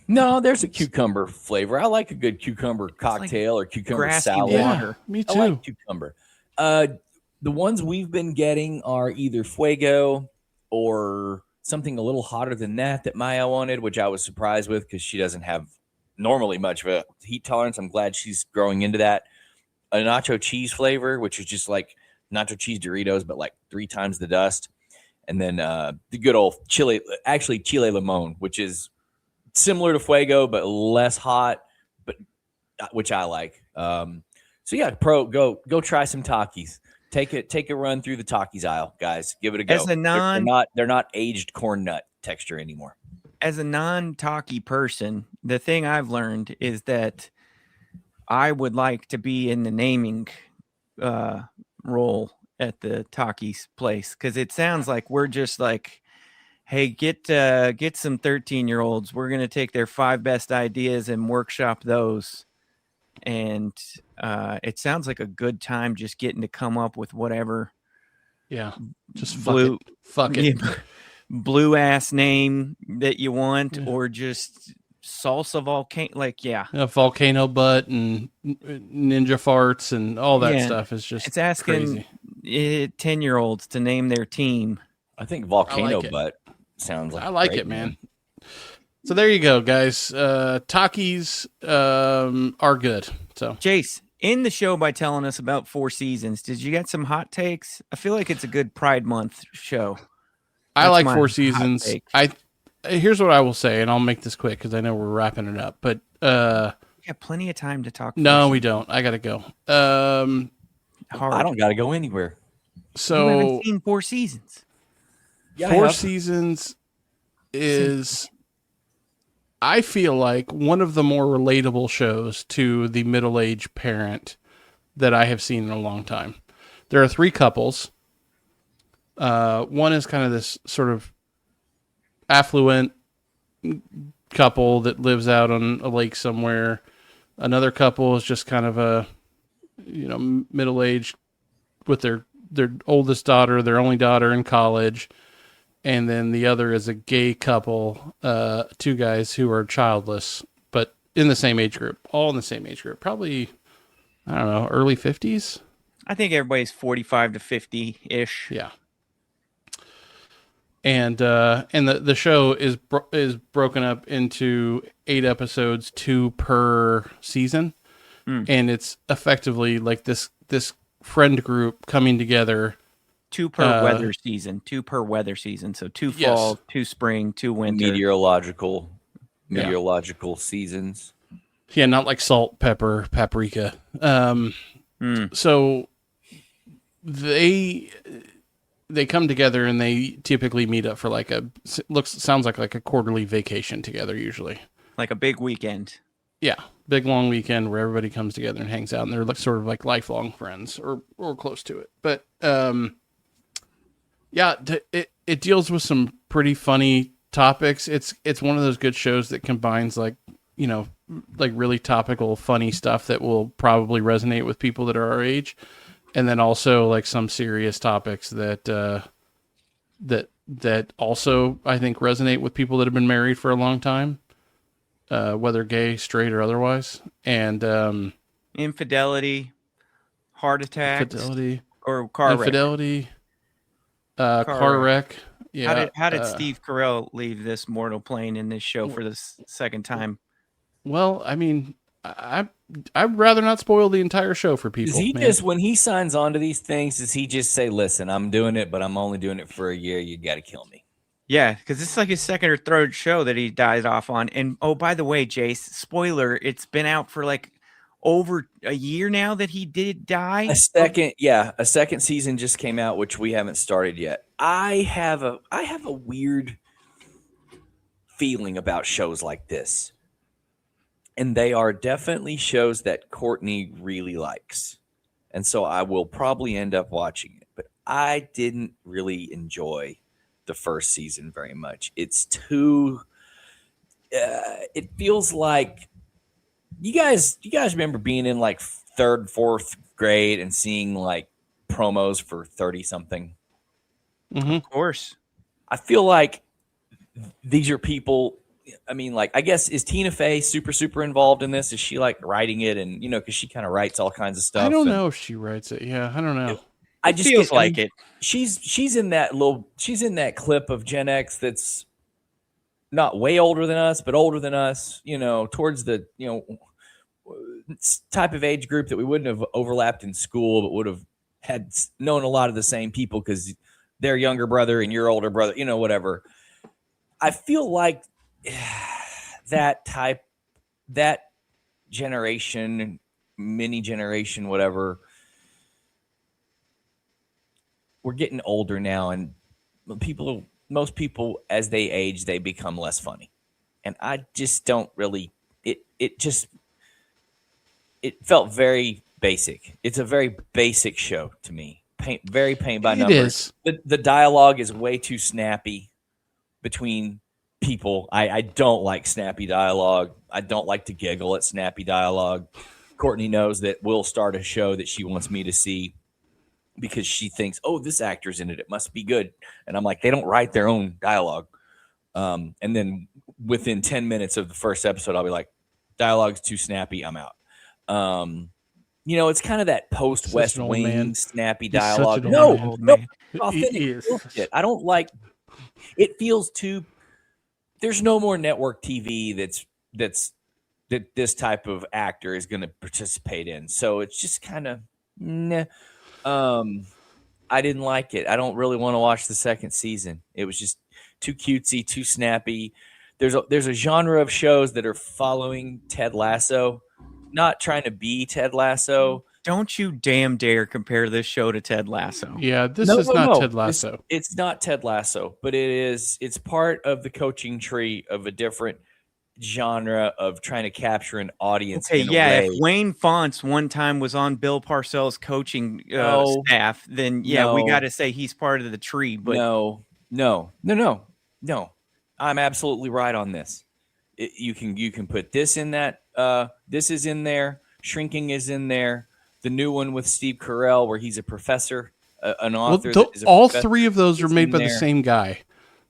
No, there's a cucumber flavor. I like a good cucumber cocktail or cucumber grassy salad. water. Me I too. like cucumber. The ones we've been getting are either Fuego or something a little hotter than that Maya wanted, which I was surprised with because she doesn't have normally much of a heat tolerance. I'm glad she's growing into that. A nacho cheese flavor, which is just like nacho cheese Doritos, but like 3 times the dust. And then the good old chile limon, which is similar to Fuego, but less hot, but which I like. So yeah, go try some Takis. Take a run through the Takis aisle, guys. Give it a go. As a they're not aged corn nut texture anymore. As a non-Taki person, the thing I've learned is that I would like to be in the naming role at the Takis place, because it sounds like we're just like, hey, get some 13-year-olds. We're gonna take their 5 best ideas and workshop those. And it sounds like a good time just getting to come up with whatever. Yeah, just fuck it. Blue ass name that you want, or just salsa volcano. Like, volcano butt and ninja farts and all that stuff is just. It's asking 10-year-olds to name their team. I think volcano butt sounds like. I like it, man. So there you go, guys. Takis are good. So Jace, end the show by telling us about 4 Seasons. Did you get some hot takes? I feel like it's a good Pride Month show. I like 4 Seasons. Here's what I will say, and I'll make this quick because I know we're wrapping it up. But we got plenty of time to talk. No, we don't. I gotta go. I don't gotta go anywhere. So you haven't seen 4 Seasons. Yeah, 4 Seasons is, I feel like, one of the more relatable shows to the middle-aged parent that I have seen in a long time. There are 3 couples. One is kind of this sort of affluent couple that lives out on a lake somewhere. Another couple is just kind of a, middle-aged with their oldest daughter, their only daughter in college. And then the other is a gay couple, 2 guys who are childless, but in the same age group, all in the same age group. Probably, I don't know, early 50s. I think everybody's 45 to 50-ish. Yeah. And the show is broken up into 8 episodes, 2 per season, and it's effectively like this friend group coming together. 2 per weather season. 2 per weather season. So 2 fall, 2 spring, 2 winter. Meteorological seasons. Yeah, not like salt, pepper, paprika. So they come together and they typically meet up for like sounds like a quarterly vacation together usually. Like a big weekend. Yeah, big long weekend where everybody comes together and hangs out, and they're like sort of like lifelong friends or close to it. But it deals with some pretty funny topics. It's one of those good shows that combines like really topical funny stuff that will probably resonate with people that are our age. And then also like some serious topics that also I think resonate with people that have been married for a long time, whether gay, straight, or otherwise. And infidelity, heart attacks, or car infidelity, car wreck. Yeah. How did Steve Carell leave this mortal plane in this show for the second time? Well, I mean, I'd rather not spoil the entire show for people. Does he when he signs on to these things, does he just say, listen, I'm doing it, but I'm only doing it for a year. You got to kill me. Yeah, because it's like his second or third show that he died off on. And oh, by the way, Jace, spoiler, it's been out for like over a year now that he did die. A second season just came out, which we haven't started yet. I have a weird feeling about shows like this. And they are definitely shows that Courtney really likes. And so I will probably end up watching it. But I didn't really enjoy the first season very much. It's too... it feels like... You guys remember being in like 3rd, 4th grade and seeing like promos for 30-something? Mm-hmm. Of course. I feel like these are people... I mean, like, I guess, is Tina Fey super involved in this? Is she like writing it? And, because she kind of writes all kinds of stuff. I don't know if she writes it. Yeah, I don't know. I just feels like it. She's in that clip of Gen X that's not way older than us, but older than us, towards the, type of age group that we wouldn't have overlapped in school, but would have had known a lot of the same people because their younger brother and your older brother, whatever. I feel like that generation, mini generation, whatever, we're getting older now, and most people, as they age, they become less funny. And I just don't really, it felt very basic. It's a very basic show to me. Very paint by numbers. It is. The dialogue is way too snappy between people. I don't like snappy dialogue. I don't like to giggle at snappy dialogue. Courtney knows that we'll start a show that she wants me to see because she thinks, oh, this actor's in it. It must be good. And I'm like, they don't write their own dialogue. And then within 10 minutes of the first episode, I'll be like, dialogue's too snappy. I'm out. It's kind of that post West Wing snappy dialogue. No, authentic bullshit. I don't like. It feels too. There's no more network TV that this type of actor is going to participate in. So it's just kind of. Nah. I didn't like it. I don't really want to watch the second season. It was just too cutesy, too snappy. There's a genre of shows that are following Ted Lasso. Not trying to be Ted Lasso. Don't you damn dare compare this show to Ted Lasso. Yeah, this is not Ted Lasso. It's not Ted Lasso, but it's part of the coaching tree of a different genre of trying to capture an audience. Okay, if Wayne Fonts one time was on Bill Parcells' coaching staff, then we got to say he's part of the tree. But no. I'm absolutely right on this. You can put this in that. This is in there. Shrinking is in there. The new one with Steve Carell, where he's a professor, an author. All three of those are made by the same guy.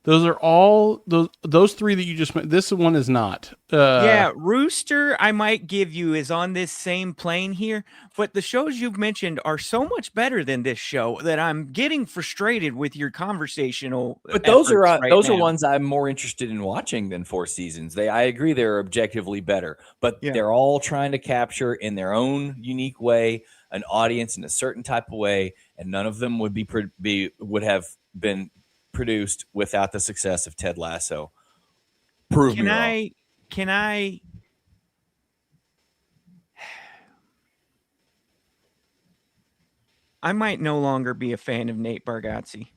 Those are all those three that you just mentioned. This one is not. Rooster, I might give you, is on this same plane here, but the shows you've mentioned are so much better than this show that I'm getting frustrated with your conversational. But those are ones I'm more interested in watching than Four Seasons. I agree they're objectively better, but they're all trying to capture in their own unique way an audience in a certain type of way, and none of them would would have been produced without the success of Ted Lasso. Prove me wrong. Can I might no longer be a fan of Nate Bargatze.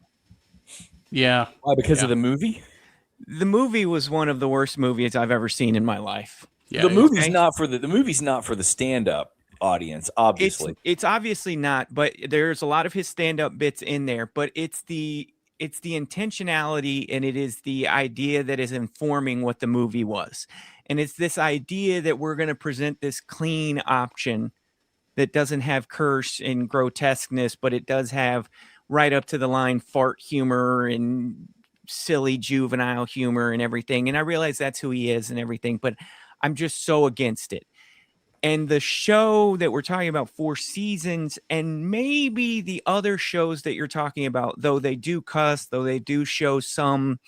Yeah. Why? Because of the movie? The movie was one of the worst movies I've ever seen in my life. Yeah, the movie's not for the stand-up audience, obviously. It's obviously not, but there's a lot of his stand-up bits in there, but it's the intentionality, and it is the idea that is informing what the movie was. And it's this idea that we're going to present this clean option that doesn't have curse and grotesqueness, but it does have right up to the line fart humor and silly juvenile humor and everything. And I realize that's who he is and everything, but I'm just so against it. And the show that we're talking about, Four Seasons, and maybe the other shows that you're talking about, though they do cuss, though they do show some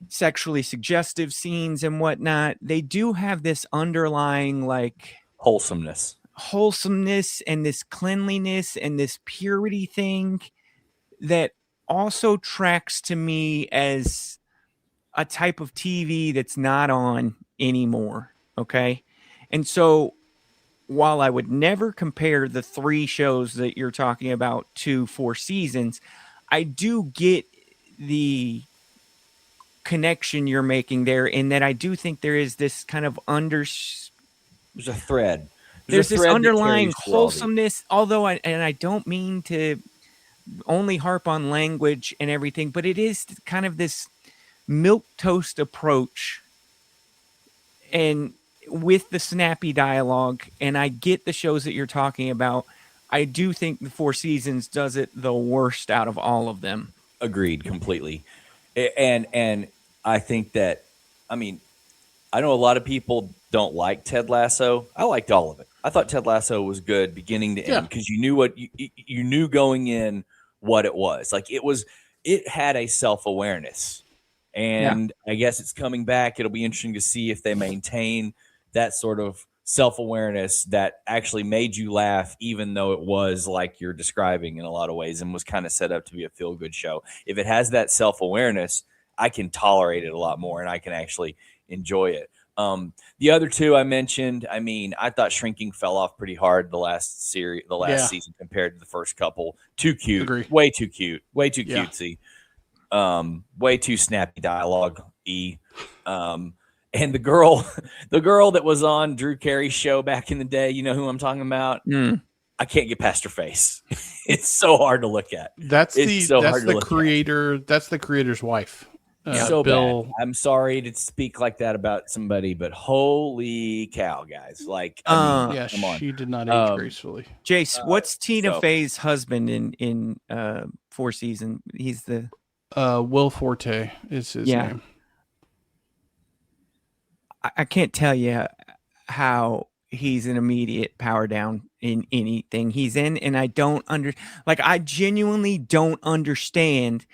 sexually suggestive scenes and whatnot, they do have this underlying like wholesomeness and this cleanliness and this purity thing that also tracks to me as a type of TV that's not on anymore. Okay. And so while I would never compare the three shows that you're talking about to Four Seasons, I do get the connection you're making there, in that I do think there is this kind of there's a thread. There's this underlying wholesomeness, although I don't mean to only harp on language and everything, but it is kind of this milquetoast approach and with the snappy dialogue. And I get the shows that you're talking about. I do think the Four Seasons does it the worst out of all of them. Agreed completely. And I think that, I know a lot of people don't like Ted Lasso. I liked all of it. I thought Ted Lasso was good beginning to end because you knew what you knew going in what it was. Like it had a self-awareness, And I guess it's coming back. It'll be interesting to see if they maintain that sort of self-awareness that actually made you laugh, even though it was like you're describing in a lot of ways and was kind of set up to be a feel-good show. If it has that self-awareness, I can tolerate it a lot more and I can actually enjoy it. The other two I mentioned, I mean, I thought Shrinking fell off pretty hard the last season compared to the first couple. Too cute. Agree. Way too cute. Way too cutesy. Way too snappy dialogue. And the girl that was on Drew Carey's show back in the day, you know who I'm talking about? I can't get past her face. It's so hard to look at. That's the creator. That's the creator's wife. So Bill. bad. I'm sorry to speak like that about somebody, but holy cow, guys! Like, I mean, come on. She did not age gracefully. Jace, what's Tina Fey's husband in Four Seasons? He's the Will Forte is his name. I can't tell you how he's an immediate power down in anything he's in, and I don't I genuinely don't understand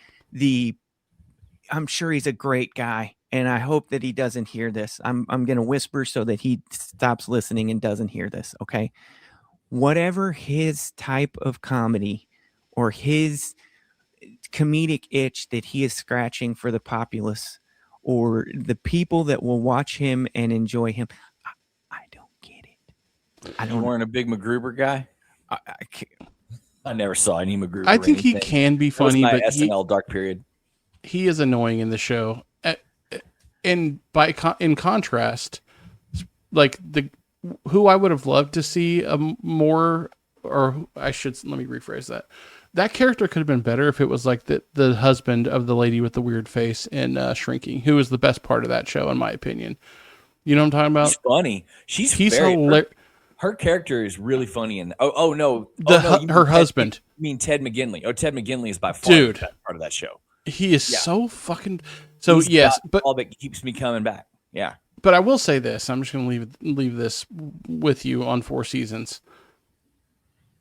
I'm sure he's a great guy, and I hope that he doesn't hear this. I'm going to whisper so that he stops listening and doesn't hear this, okay? Whatever his type of comedy or his comedic itch that he is scratching for the populace or the people that will watch him and enjoy him, I don't get it. I don't. You weren't a big MacGruber guy? I never saw any MacGruber. I think he can be funny, but SNL dark period. He is annoying in the show. In contrast, like who I would have loved to see let me rephrase that. That character could have been better if it was like the husband of the lady with the weird face in Shrinking, who was the best part of that show, in my opinion. You know what I'm talking about? She's funny. He's hilarious. Her character is really funny. Her husband. You mean Ted McGinley? Oh, Ted McGinley is by far the best part of that show. He is so fucking. So yes, but all that keeps me coming back. Yeah. But I will say this. I'm just going to leave this with you on Four Seasons.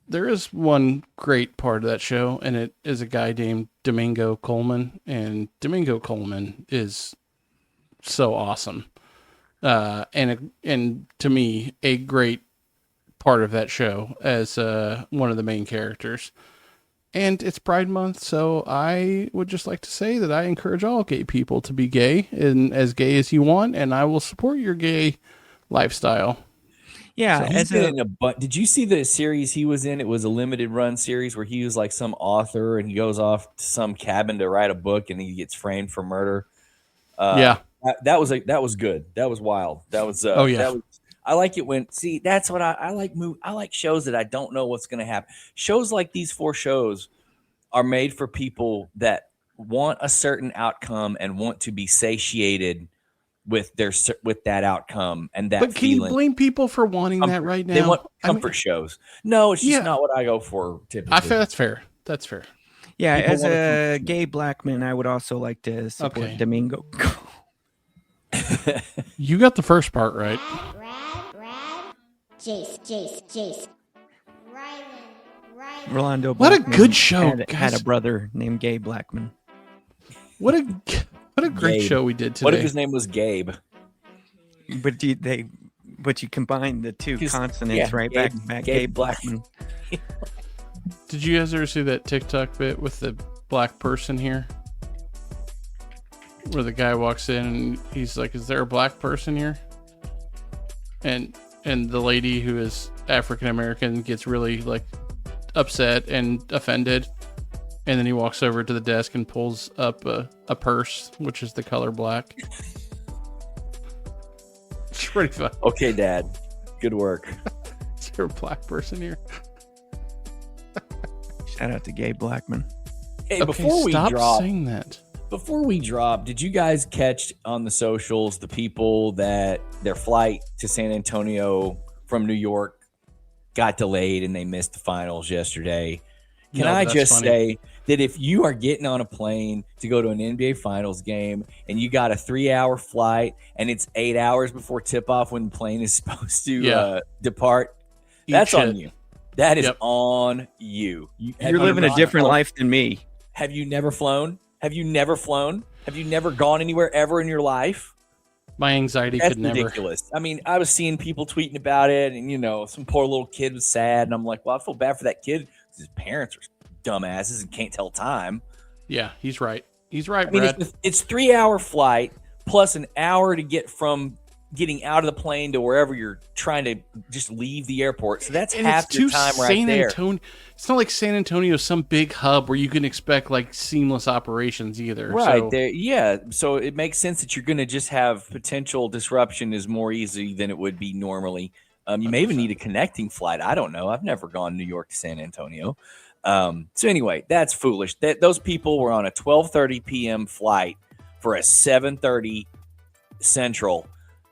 There is one great part of that show, and it is a guy named Domingo Coleman, and Domingo Coleman is so awesome, and to me, a great part of that show as one of the main characters. And it's Pride Month, so I would just like to say that I encourage all gay people to be gay and as gay as you want, and I will support your gay lifestyle. Yeah. So did you see the series he was in? It was a limited run series where he was like some author and he goes off to some cabin to write a book and he gets framed for murder. That was good. That was wild. That was I like it when that's what I like. I like shows that I don't know what's going to happen. Shows like these 4 shows are made for people that want a certain outcome and want to be satiated with that outcome and that. But can you blame people for wanting that right now? They want comfort shows. No, it's just not what I go for typically. I feel that's fair. That's fair. Yeah, people as a gay black man, I would also like to support Domingo. You got the first part right. Jace. Rolando What Blackman a good show. Had a brother named Gay Blackman. What a great show we did today. What if his name was Gabe? But you combine the two consonants, right? Gabe, back Gabe Blackman. Did you guys ever see that TikTok bit with the black person here? Where the guy walks in and he's like, "Is there a black person here?" And the lady who is African American gets really like upset and offended. And then he walks over to the desk and pulls up a purse, which is the color black. It's pretty fun. Okay, Dad. Good work. Is there a black person here? Shout out to Gay Blackman. Hey, Okay, stop saying that. Before we drop, did you guys catch on the socials the people that their flight to San Antonio from New York got delayed and they missed the finals yesterday? Can I just say that if you are getting on a plane to go to an NBA Finals game and you got a 3-hour flight and it's 8 hours before tip-off when the plane is supposed to depart, that's on you. That is on you. You're living a different life than me. Have you never flown? Have you never gone anywhere ever in your life? My anxiety That's could never. ridiculous. I mean, I was seeing people tweeting about it, and some poor little kid was sad, and I'm like, well, I feel bad for that kid. His parents are dumbasses and can't tell time. Yeah, he's right. He's right, I mean, Brad. it's 3-hour flight plus an hour to get from getting out of the plane to wherever you're trying to just leave the airport. So that's And half it's your to time right San there. Antonio. It's not like San Antonio is some big hub where you can expect like seamless operations either. Right So, there, yeah. So it makes sense that you're going to just have potential disruption is more easy than it would be normally. You may even need a connecting flight. I don't know. I've never gone New York to San Antonio. So anyway, that's foolish. Those people were on a 12:30 p.m. flight for a 7:30 Central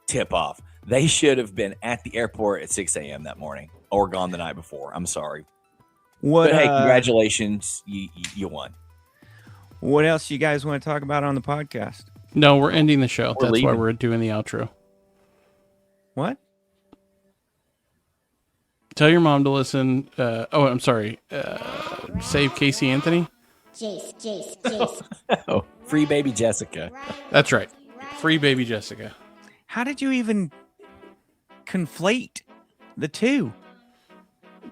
tip-off. They should have been at the airport at 6 a.m. that morning or gone the night before. I'm sorry. What? But hey, congratulations. You won. What else you guys want to talk about on the podcast? no, we're ending the show. We're That's why leaving. we're doing the outro. What? Tell your mom to listen. I'm sorry. Save Casey Anthony. Jace. Oh, free baby Jessica. That's right. Free baby Jessica. How did you even conflate the two?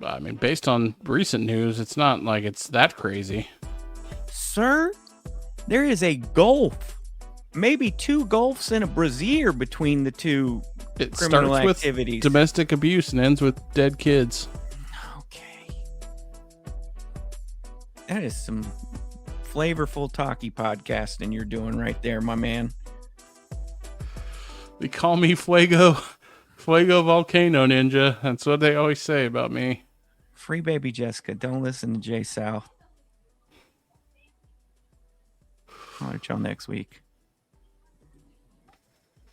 I mean, based on recent news, it's not like it's that crazy. Sir, there is a gulf, maybe 2 gulfs and a brazier between the two It criminal starts activities. with domestic abuse and ends with dead kids. Okay. That is some flavorful talkie podcasting you're doing right there, my man. They call me Fuego Volcano Ninja. That's what they always say about me. Free baby Jessica. Don't listen to Jay South. I'll let y'all next week.